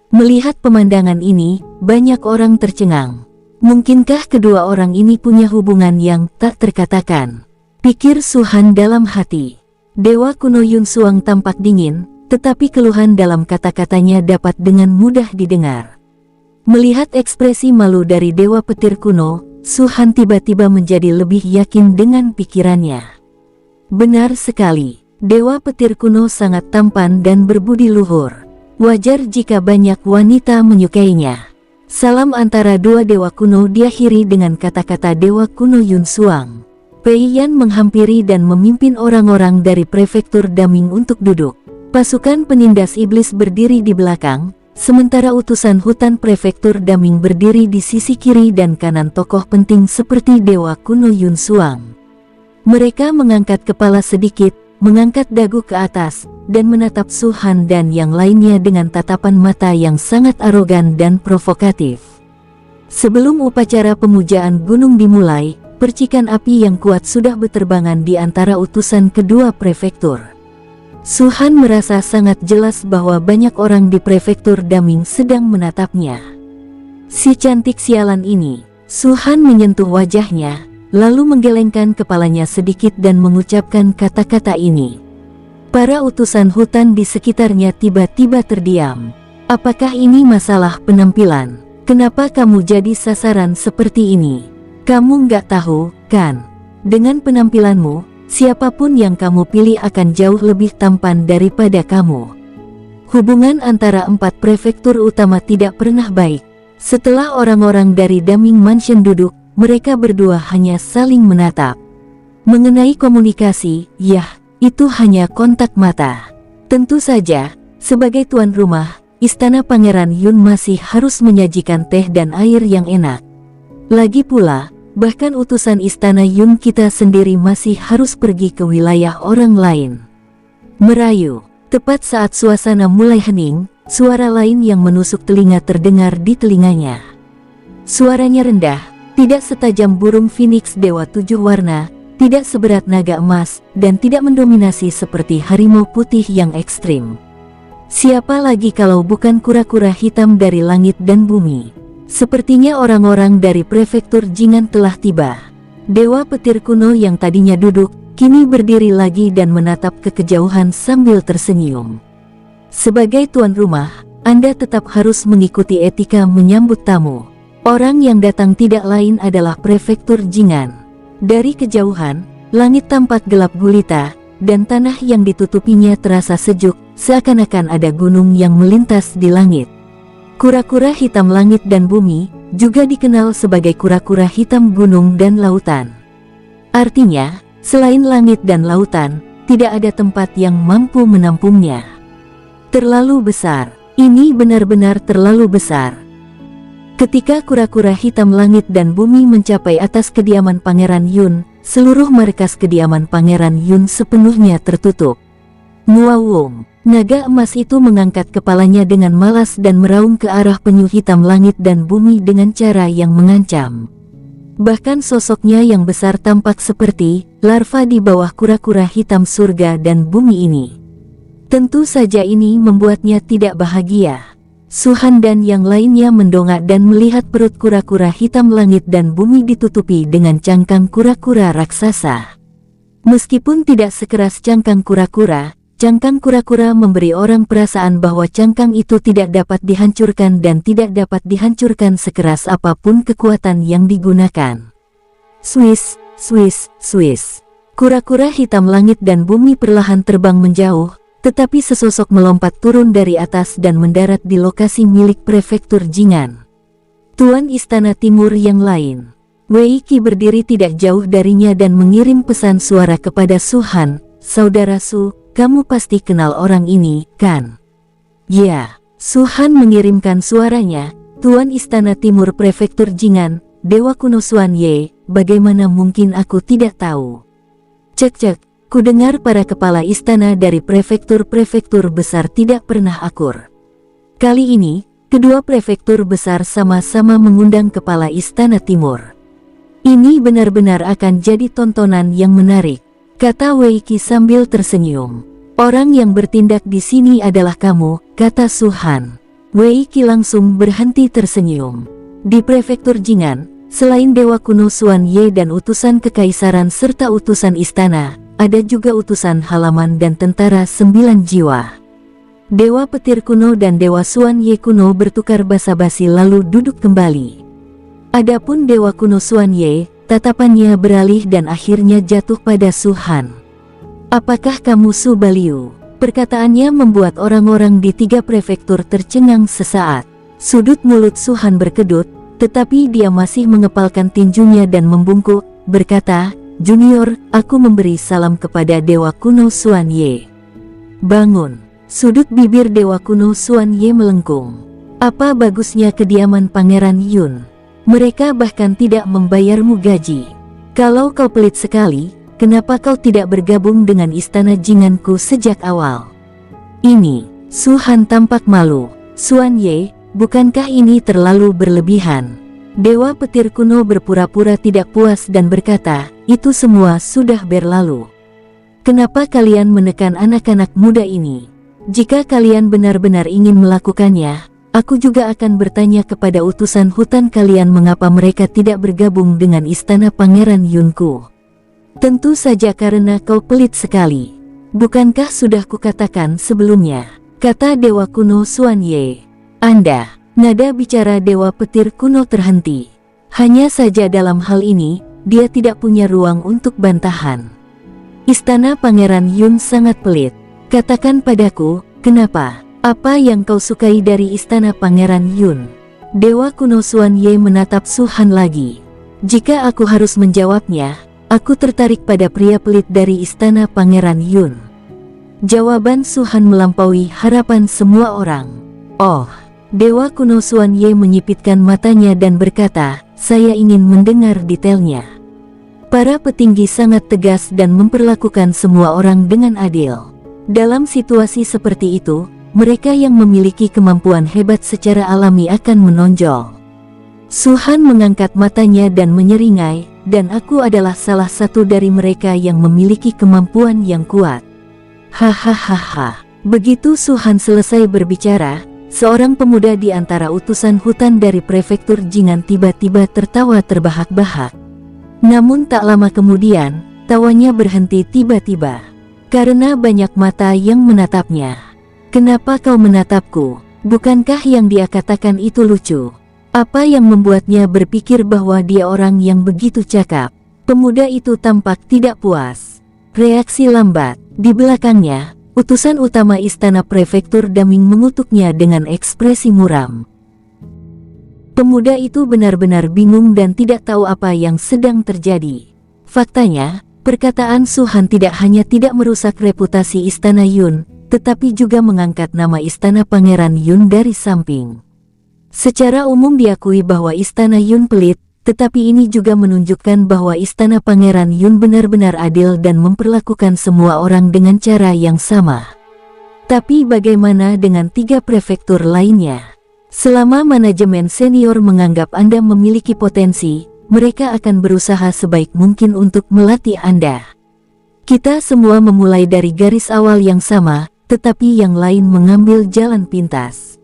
Melihat pemandangan ini, banyak orang tercengang. Mungkinkah kedua orang ini punya hubungan yang tak terkatakan? Pikir Suhan dalam hati. Dewa Kuno Yun Suang tampak dingin, tetapi keluhan dalam kata-katanya dapat dengan mudah didengar. Melihat ekspresi malu dari Dewa Petir Kuno, Suhan tiba-tiba menjadi lebih yakin dengan pikirannya. Benar sekali, Dewa Petir Kuno sangat tampan dan berbudi luhur. Wajar jika banyak wanita menyukainya. Salam antara 2 dewa kuno diakhiri dengan kata-kata Dewa Kuno Yun Suang. Pei Yan menghampiri dan memimpin orang-orang dari Prefektur Daming untuk duduk. Pasukan penindas iblis berdiri di belakang, sementara utusan hutan Prefektur Daming berdiri di sisi kiri dan kanan tokoh penting seperti Dewa Kuno Yun Suang. Mereka mengangkat kepala sedikit, mengangkat dagu ke atas, dan menatap Su Han dan yang lainnya dengan tatapan mata yang sangat arogan dan provokatif. Sebelum upacara pemujaan gunung dimulai, percikan api yang kuat sudah berterbangan di antara utusan kedua prefektur. Su Han merasa sangat jelas bahwa banyak orang di prefektur Daming sedang menatapnya. Si cantik sialan ini. Su Han menyentuh wajahnya, lalu menggelengkan kepalanya sedikit dan mengucapkan kata-kata ini. Para utusan hutan di sekitarnya tiba-tiba terdiam. Apakah ini masalah penampilan? Kenapa kamu jadi sasaran seperti ini? Kamu nggak tahu, kan? Dengan penampilanmu, siapapun yang kamu pilih akan jauh lebih tampan daripada kamu. Hubungan antara 4 prefektur utama tidak pernah baik. Setelah orang-orang dari Daming Mansion duduk, mereka berdua hanya saling menatap. Mengenai komunikasi, itu hanya kontak mata. Tentu saja, sebagai tuan rumah, Istana Pangeran Yun masih harus menyajikan teh dan air yang enak. Lagi pula, bahkan utusan Istana Yun kita sendiri masih harus pergi ke wilayah orang lain. Merayu. Tepat saat suasana mulai hening, suara lain yang menusuk telinga terdengar di telinganya. Suaranya rendah, tidak setajam burung phoenix Dewa 7 warna, tidak seberat naga emas, dan tidak mendominasi seperti harimau putih yang ekstrim. Siapa lagi kalau bukan kura-kura hitam dari langit dan bumi? Sepertinya orang-orang dari prefektur Jingan telah tiba. Dewa petir kuno yang tadinya duduk, kini berdiri lagi dan menatap ke kejauhan sambil tersenyum. Sebagai tuan rumah, Anda tetap harus mengikuti etika menyambut tamu. Orang yang datang tidak lain adalah prefektur Jingan. Dari kejauhan, langit tampak gelap gulita, dan tanah yang ditutupinya terasa sejuk, seakan-akan ada gunung yang melintas di langit. Kura-kura hitam langit dan bumi, juga dikenal sebagai kura-kura hitam gunung dan lautan. Artinya, selain langit dan lautan, tidak ada tempat yang mampu menampungnya. Terlalu besar, ini benar-benar terlalu besar. Ketika kura-kura hitam langit dan bumi mencapai atas kediaman Pangeran Yun, seluruh markas kediaman Pangeran Yun sepenuhnya tertutup. Muawum, naga emas itu mengangkat kepalanya dengan malas dan meraung ke arah penyu hitam langit dan bumi dengan cara yang mengancam. Bahkan sosoknya yang besar tampak seperti larva di bawah kura-kura hitam surga dan bumi ini. Tentu saja ini membuatnya tidak bahagia. Su Han dan yang lainnya mendongak dan melihat perut kura-kura hitam langit dan bumi ditutupi dengan cangkang kura-kura raksasa. Meskipun tidak sekeras cangkang kura-kura memberi orang perasaan bahwa cangkang itu tidak dapat dihancurkan dan tidak dapat dihancurkan sekeras apapun kekuatan yang digunakan. Swiss, Swiss, Swiss. Kura-kura hitam langit dan bumi perlahan terbang menjauh, tetapi sesosok melompat turun dari atas dan mendarat di lokasi milik prefektur Jingan. Tuan Istana Timur yang lain, Wei Qi berdiri tidak jauh darinya dan mengirim pesan suara kepada Su Han, "Saudara Su, kamu pasti kenal orang ini, kan?" "Ya." Su Han mengirimkan suaranya, "Tuan Istana Timur Prefektur Jingan, Dewa Kuno Xuan Ye, bagaimana mungkin aku tidak tahu?" "Cek-cek, ku dengar para kepala istana dari prefektur-prefektur besar tidak pernah akur. Kali ini, kedua prefektur besar sama-sama mengundang kepala istana timur. Ini benar-benar akan jadi tontonan yang menarik," kata Wei Qi sambil tersenyum. "Orang yang bertindak di sini adalah kamu," kata Su Han. Wei Qi langsung berhenti tersenyum. Di prefektur Jingan, selain Dewa Kuno Xuan Ye dan utusan kekaisaran serta utusan istana, ada juga utusan halaman dan tentara 9 jiwa. Dewa petir kuno dan Dewa Xuan Ye kuno bertukar basa-basi lalu duduk kembali. Adapun Dewa Kuno Xuan Ye, tatapannya beralih dan akhirnya jatuh pada Su Han. "Apakah kamu Su Baliu?" Perkataannya membuat orang-orang di 3 prefektur tercengang sesaat. Sudut mulut Su Han berkedut, tetapi dia masih mengepalkan tinjunya dan membungkuk, berkata, "Junior, aku memberi salam kepada Dewa Kuno Xuan Ye." "Bangun." Sudut bibir Dewa Kuno Xuan Ye melengkung. "Apa bagusnya kediaman Pangeran Yun? Mereka bahkan tidak membayarmu gaji. Kalau kau pelit sekali, kenapa kau tidak bergabung dengan istana Jinganku sejak awal?" Ini, Su Han tampak malu. Xuan Ye, bukankah ini terlalu berlebihan? Dewa petir kuno berpura-pura tidak puas dan berkata, itu semua sudah berlalu. Kenapa kalian menekan anak-anak muda ini? Jika kalian benar-benar ingin melakukannya, aku juga akan bertanya kepada utusan hutan kalian mengapa mereka tidak bergabung dengan istana Pangeran Yunku. Tentu saja karena kau pelit sekali. Bukankah sudah kukatakan sebelumnya? Kata Dewa Kuno Xuan Ye. Anda, nada bicara Dewa Petir Kuno terhenti. Hanya saja dalam hal ini, dia tidak punya ruang untuk bantahan. Istana Pangeran Yun sangat pelit. Katakan padaku, kenapa? Apa yang kau sukai dari istana Pangeran Yun? Dewa Kuno Xuan Ye menatap Su Han lagi. Jika aku harus menjawabnya, aku tertarik pada pria pelit dari istana Pangeran Yun. Jawaban Su Han melampaui harapan semua orang. Oh, Dewa Kuno Xuan Ye menyipitkan matanya dan berkata, saya ingin mendengar detailnya. Para petinggi sangat tegas dan memperlakukan semua orang dengan adil. Dalam situasi seperti itu, mereka yang memiliki kemampuan hebat secara alami akan menonjol. Su Han mengangkat matanya dan menyeringai, dan aku adalah salah satu dari mereka yang memiliki kemampuan yang kuat. Hahaha. Begitu Su Han selesai berbicara, seorang pemuda di antara utusan hutan dari prefektur Jing'an tiba-tiba tertawa terbahak-bahak. Namun tak lama kemudian, tawanya berhenti tiba-tiba. Karena banyak mata yang menatapnya. Kenapa kau menatapku? Bukankah yang dia katakan itu lucu? Apa yang membuatnya berpikir bahwa dia orang yang begitu cakap? Pemuda itu tampak tidak puas. Reaksi lambat. Di belakangnya, utusan utama istana prefektur Daming mengutuknya dengan ekspresi muram. Pemuda itu benar-benar bingung dan tidak tahu apa yang sedang terjadi. Faktanya, perkataan Su Han tidak hanya tidak merusak reputasi istana Yun, tetapi juga mengangkat nama istana Pangeran Yun dari samping. Secara umum diakui bahwa istana Yun pelit, tetapi ini juga menunjukkan bahwa istana Pangeran Yun benar-benar adil dan memperlakukan semua orang dengan cara yang sama. Tapi bagaimana dengan 3 prefektur lainnya? Selama manajemen senior menganggap Anda memiliki potensi, mereka akan berusaha sebaik mungkin untuk melatih Anda. Kita semua memulai dari garis awal yang sama, tetapi yang lain mengambil jalan pintas.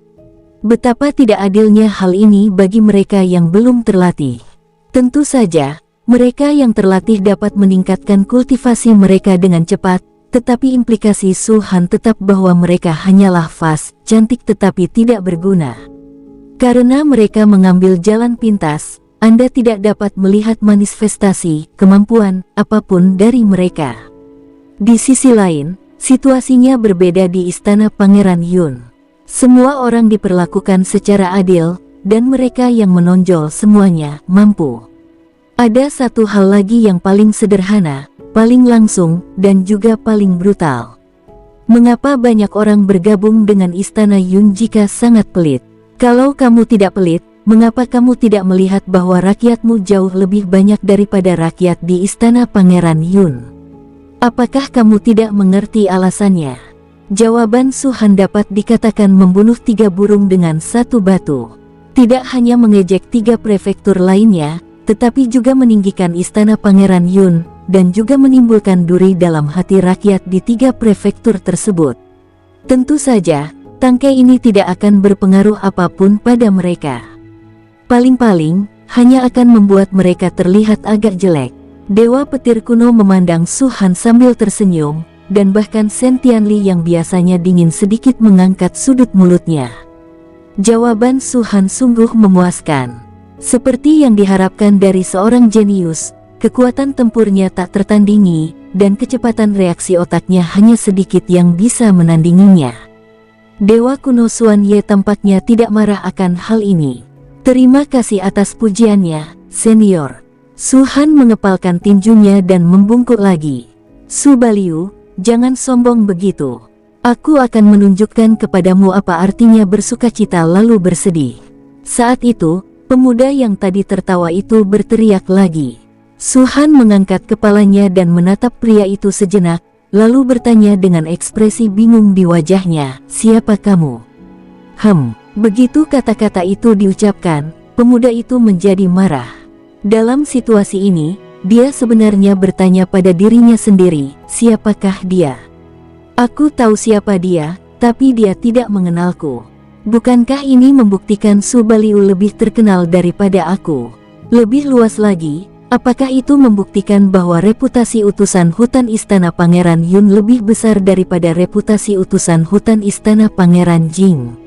Betapa tidak adilnya hal ini bagi mereka yang belum terlatih. Tentu saja, mereka yang terlatih dapat meningkatkan kultivasi mereka dengan cepat, tetapi implikasi Su Han tetap bahwa mereka hanyalah fast, cantik tetapi tidak berguna. Karena mereka mengambil jalan pintas, Anda tidak dapat melihat manifestasi, kemampuan, apapun dari mereka. Di sisi lain, situasinya berbeda di istana Pangeran Yun. Semua orang diperlakukan secara adil, dan mereka yang menonjol semuanya mampu. Ada satu hal lagi yang paling sederhana, paling langsung, dan juga paling brutal. Mengapa banyak orang bergabung dengan istana Yun jika sangat pelit? Kalau kamu tidak pelit, mengapa kamu tidak melihat bahwa rakyatmu jauh lebih banyak daripada rakyat di istana Pangeran Yun? Apakah kamu tidak mengerti alasannya? Jawaban Su Han dapat dikatakan membunuh 3 burung dengan 1 batu. Tidak hanya mengejek 3 prefektur lainnya, tetapi juga meninggikan istana Pangeran Yun, dan juga menimbulkan duri dalam hati rakyat di 3 prefektur tersebut. Tentu saja, tangkai ini tidak akan berpengaruh apapun pada mereka. Paling-paling, hanya akan membuat mereka terlihat agak jelek. Dewa petir kuno memandang Su Han sambil tersenyum, dan bahkan Shen Tianli yang biasanya dingin sedikit mengangkat sudut mulutnya. Jawaban Su Han sungguh memuaskan. Seperti yang diharapkan dari seorang jenius, kekuatan tempurnya tak tertandingi, dan kecepatan reaksi otaknya hanya sedikit yang bisa menandinginya. Dewa kuno Xuan Ye tampaknya tidak marah akan hal ini. Terima kasih atas pujiannya, senior. Su Han mengepalkan tinjunya dan membungkuk lagi. Su Baliu, jangan sombong begitu. Aku akan menunjukkan kepadamu apa artinya bersukacita lalu bersedih. Saat itu, pemuda yang tadi tertawa itu berteriak lagi. Su Han mengangkat kepalanya dan menatap pria itu sejenak, lalu bertanya dengan ekspresi bingung di wajahnya, "Siapa kamu?" Begitu kata-kata itu diucapkan, pemuda itu menjadi marah. Dalam situasi ini, dia sebenarnya bertanya pada dirinya sendiri, "Siapakah dia? Aku tahu siapa dia, tapi dia tidak mengenalku. Bukankah ini membuktikan Subaliu lebih terkenal daripada aku? Lebih luas lagi, apakah itu membuktikan bahwa reputasi utusan hutan istana Pangeran Yun lebih besar daripada reputasi utusan hutan istana Pangeran Jing?"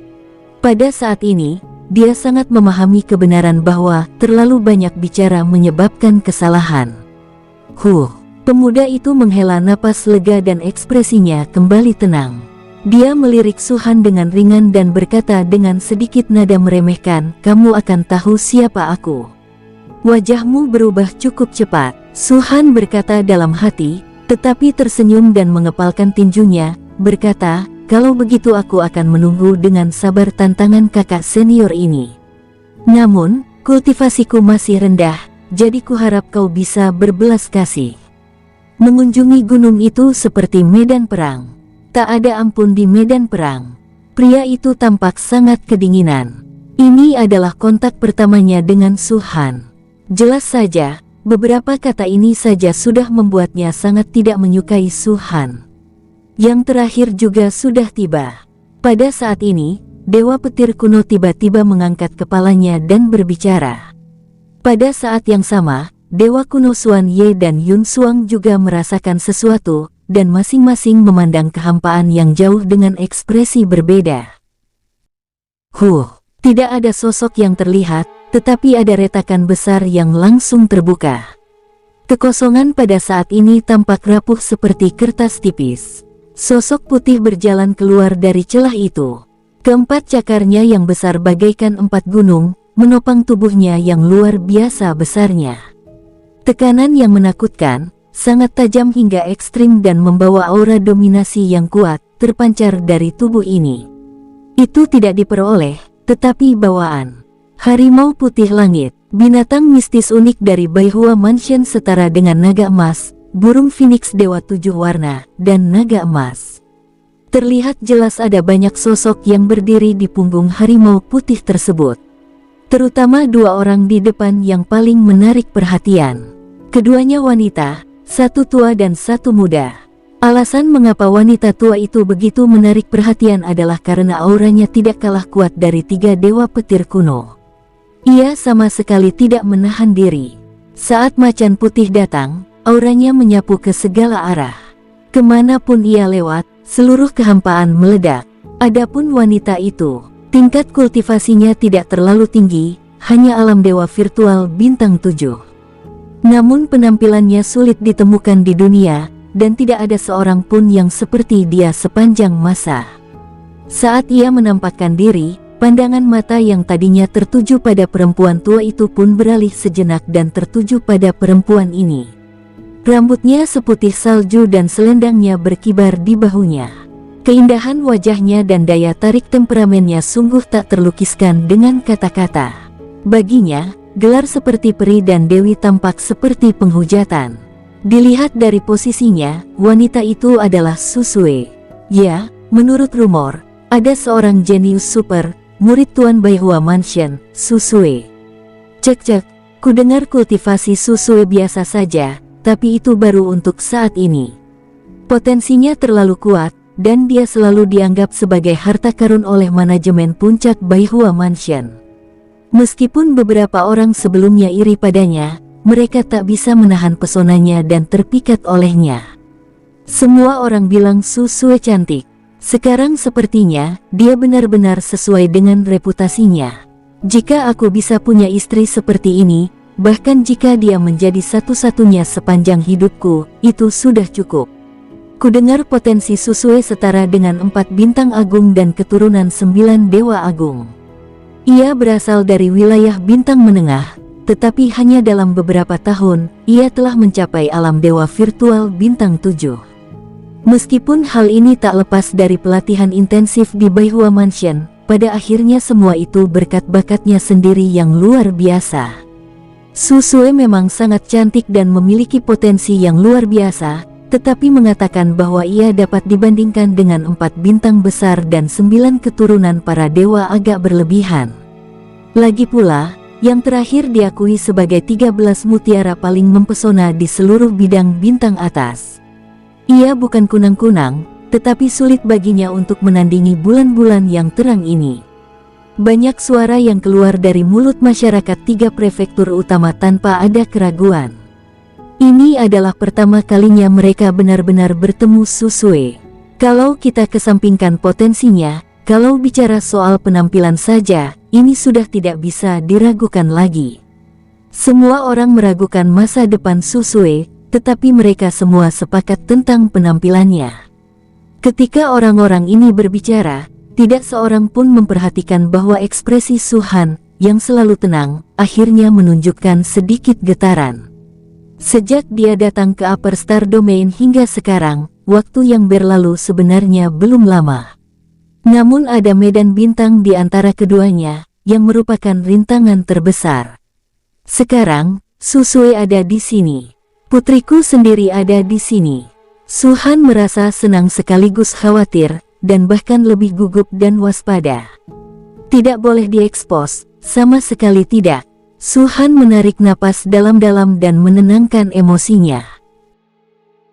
Pada saat ini, dia sangat memahami kebenaran bahwa terlalu banyak bicara menyebabkan kesalahan. Pemuda itu menghela napas lega dan ekspresinya kembali tenang. Dia melirik Su-han dengan ringan dan berkata dengan sedikit nada meremehkan, "Kamu akan tahu siapa aku." "Wajahmu berubah cukup cepat," Su-han berkata dalam hati, tetapi tersenyum dan mengepalkan tinjunya, berkata, "Kalau begitu aku akan menunggu dengan sabar tantangan kakak senior ini. Namun, kultivasiku masih rendah, jadi kuharap kau bisa berbelas kasih." Mengunjungi gunung itu seperti medan perang. Tak ada ampun di medan perang. Pria itu tampak sangat kedinginan. Ini adalah kontak pertamanya dengan Su-han. Jelas saja, beberapa kata ini saja sudah membuatnya sangat tidak menyukai Su-han. Yang terakhir juga sudah tiba. Pada saat ini, Dewa Petir kuno tiba-tiba mengangkat kepalanya dan berbicara. Pada saat yang sama, Dewa kuno Xuan Ye dan Yun Suang juga merasakan sesuatu, dan masing-masing memandang kehampaan yang jauh dengan ekspresi berbeda. Tidak ada sosok yang terlihat, tetapi ada retakan besar yang langsung terbuka. Kekosongan pada saat ini tampak rapuh seperti kertas tipis. Sosok putih berjalan keluar dari celah itu. Keempat cakarnya yang besar bagaikan 4 gunung, menopang tubuhnya yang luar biasa besarnya. Tekanan yang menakutkan, sangat tajam hingga ekstrim dan membawa aura dominasi yang kuat, terpancar dari tubuh ini. Itu tidak diperoleh, tetapi bawaan. Harimau putih langit, binatang mistis unik dari Baihua Mansion setara dengan naga emas, burung phoenix dewa 7 warna, dan naga emas. Terlihat jelas ada banyak sosok yang berdiri di punggung harimau putih tersebut. Terutama 2 orang di depan yang paling menarik perhatian. Keduanya wanita, 1 tua dan 1 muda. Alasan mengapa wanita tua itu begitu menarik perhatian adalah karena auranya tidak kalah kuat dari 3 dewa petir kuno. Ia sama sekali tidak menahan diri. Saat macan putih datang, auranya menyapu ke segala arah. Kemanapun ia lewat, seluruh kehampaan meledak. Adapun wanita itu, tingkat kultivasinya tidak terlalu tinggi, hanya alam dewa virtual bintang 7. Namun penampilannya sulit ditemukan di dunia, dan tidak ada seorang pun yang seperti dia sepanjang masa. Saat ia menampakkan diri, pandangan mata yang tadinya tertuju pada perempuan tua itu pun beralih sejenak dan tertuju pada perempuan ini. Rambutnya seputih salju dan selendangnya berkibar di bahunya. Keindahan wajahnya dan daya tarik temperamennya sungguh tak terlukiskan dengan kata-kata. Baginya, gelar seperti peri dan dewi tampak seperti penghujatan. Dilihat dari posisinya, wanita itu adalah Susue. Ya, menurut rumor, ada seorang jenius super, murid Tuan Baihua Mansion, Susue. Cek, ku dengar kultivasi Susue biasa saja, tapi itu baru untuk saat ini. Potensinya terlalu kuat, dan dia selalu dianggap sebagai harta karun oleh manajemen puncak Baihua Mansion. Meskipun beberapa orang sebelumnya iri padanya, mereka tak bisa menahan pesonanya dan terpikat olehnya. Semua orang bilang Susue cantik. Sekarang sepertinya, dia benar-benar sesuai dengan reputasinya. Jika aku bisa punya istri seperti ini, bahkan jika dia menjadi satu-satunya sepanjang hidupku, itu sudah cukup. Kudengar potensi Susue setara dengan 4 bintang agung dan keturunan 9 dewa agung. Ia berasal dari wilayah bintang menengah, tetapi hanya dalam beberapa tahun, ia telah mencapai alam dewa virtual bintang 7. Meskipun hal ini tak lepas dari pelatihan intensif di Baihua Mansion, pada akhirnya semua itu berkat bakatnya sendiri yang luar biasa. Susue memang sangat cantik dan memiliki potensi yang luar biasa, tetapi mengatakan bahwa ia dapat dibandingkan dengan 4 bintang besar dan 9 keturunan para dewa agak berlebihan. Lagi pula, yang terakhir diakui sebagai 13 mutiara paling mempesona di seluruh bidang bintang atas. Ia bukan kunang-kunang, tetapi sulit baginya untuk menandingi bulan-bulan yang terang ini. Banyak suara yang keluar dari mulut masyarakat 3 prefektur utama tanpa ada keraguan. Ini adalah pertama kalinya mereka benar-benar bertemu Susue. Kalau kita kesampingkan potensinya, kalau bicara soal penampilan saja, ini sudah tidak bisa diragukan lagi. Semua orang meragukan masa depan Susue, tetapi mereka semua sepakat tentang penampilannya. Ketika orang-orang ini berbicara, tidak seorang pun memperhatikan bahwa ekspresi Suhan, yang selalu tenang, akhirnya menunjukkan sedikit getaran. Sejak dia datang ke Upper Star Domain hingga sekarang, waktu yang berlalu sebenarnya belum lama. Namun ada medan bintang di antara keduanya, yang merupakan rintangan terbesar. Sekarang, Susue ada di sini. Putriku sendiri ada di sini. Suhan merasa senang sekaligus khawatir, dan bahkan lebih gugup dan waspada. Tidak boleh diekspos, sama sekali tidak. Suhan menarik napas dalam-dalam dan menenangkan emosinya.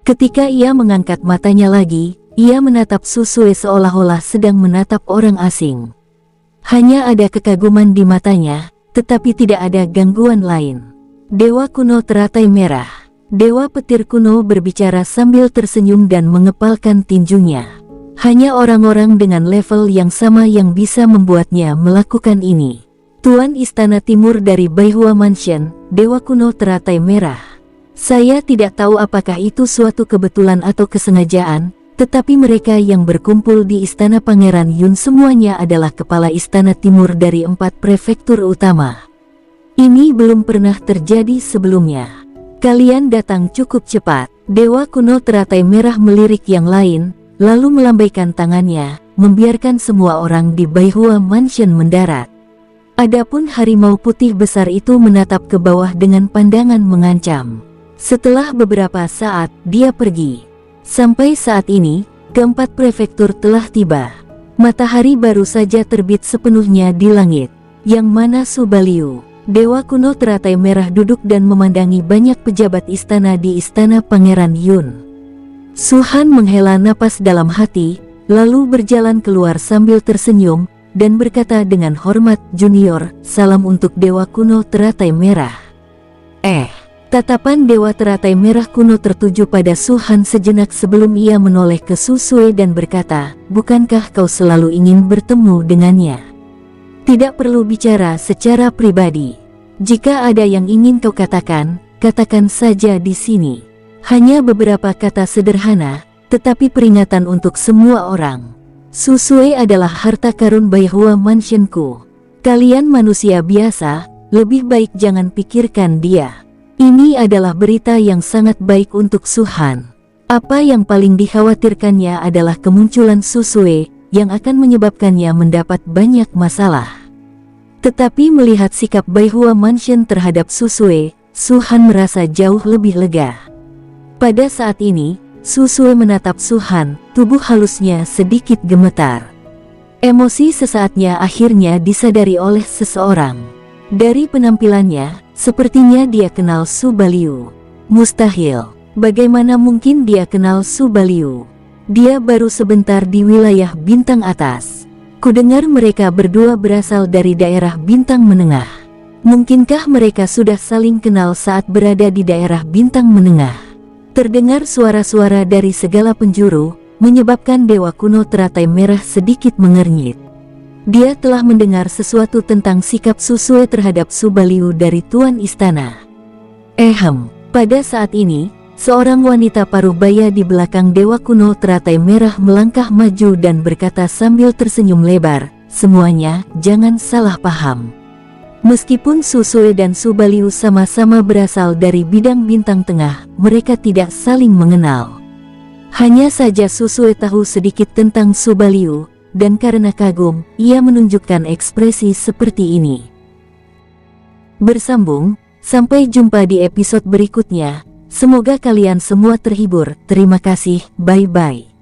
Ketika ia mengangkat matanya lagi, ia menatap Susue seolah-olah sedang menatap orang asing. Hanya ada kekaguman di matanya, tetapi tidak ada gangguan lain. Dewa kuno teratai merah. Dewa petir kuno berbicara sambil tersenyum dan mengepalkan tinjunya. Hanya orang-orang dengan level yang sama yang bisa membuatnya melakukan ini. Tuan Istana Timur dari Baihua Mansion, Dewa kuno teratai merah. Saya tidak tahu apakah itu suatu kebetulan atau kesengajaan, tetapi mereka yang berkumpul di Istana Pangeran Yun semuanya adalah kepala Istana Timur dari 4 prefektur utama. Ini belum pernah terjadi sebelumnya. Kalian datang cukup cepat. Dewa kuno teratai merah melirik yang lain, lalu melambaikan tangannya, membiarkan semua orang di Baihua Mansion mendarat. Adapun harimau putih besar itu menatap ke bawah dengan pandangan mengancam. Setelah beberapa saat, dia pergi. Sampai saat ini, keempat prefektur telah tiba. Matahari baru saja terbit sepenuhnya di langit. Yang mana Subaliu? Dewa kuno teratai merah duduk dan memandangi banyak pejabat istana di Istana Pangeran Yun. Suhan menghela napas dalam hati, lalu berjalan keluar sambil tersenyum, dan berkata dengan hormat, "Junior, salam untuk Dewa kuno teratai merah." Tatapan Dewa teratai merah kuno tertuju pada Suhan sejenak sebelum ia menoleh ke Susue dan berkata, "Bukankah kau selalu ingin bertemu dengannya? Tidak perlu bicara secara pribadi. Jika ada yang ingin kau katakan, katakan saja di sini. Hanya beberapa kata sederhana, tetapi peringatan untuk semua orang. Susue adalah harta karun Baihua Mansionku. Kalian manusia biasa, lebih baik jangan pikirkan dia." Ini adalah berita yang sangat baik untuk Suhan. Apa yang paling dikhawatirkannya adalah kemunculan Susue, yang akan menyebabkannya mendapat banyak masalah. Tetapi melihat sikap Baihua Mansion terhadap Susue, Suhan merasa jauh lebih lega. Pada saat ini, Susue menatap Suhan, tubuh halusnya sedikit gemetar. Emosi sesaatnya akhirnya disadari oleh seseorang. Dari penampilannya, sepertinya dia kenal Subaliu. Mustahil. Bagaimana mungkin dia kenal Subaliu? Dia baru sebentar di wilayah bintang atas. Kudengar mereka berdua berasal dari daerah bintang menengah. Mungkinkah mereka sudah saling kenal saat berada di daerah bintang menengah? Terdengar suara-suara dari segala penjuru, menyebabkan Dewa kuno teratai merah sedikit mengernyit. Dia telah mendengar sesuatu tentang sikap Susue terhadap Subaliu dari Tuan Istana. Pada saat ini, seorang wanita paruh baya di belakang Dewa kuno teratai merah melangkah maju dan berkata sambil tersenyum lebar, "Semuanya, jangan salah paham. Meskipun Susue dan Subaliu sama-sama berasal dari bidang bintang tengah, mereka tidak saling mengenal. Hanya saja Susue tahu sedikit tentang Subaliu, dan karena kagum, ia menunjukkan ekspresi seperti ini." Bersambung, sampai jumpa di episode berikutnya. Semoga kalian semua terhibur. Terima kasih, bye-bye.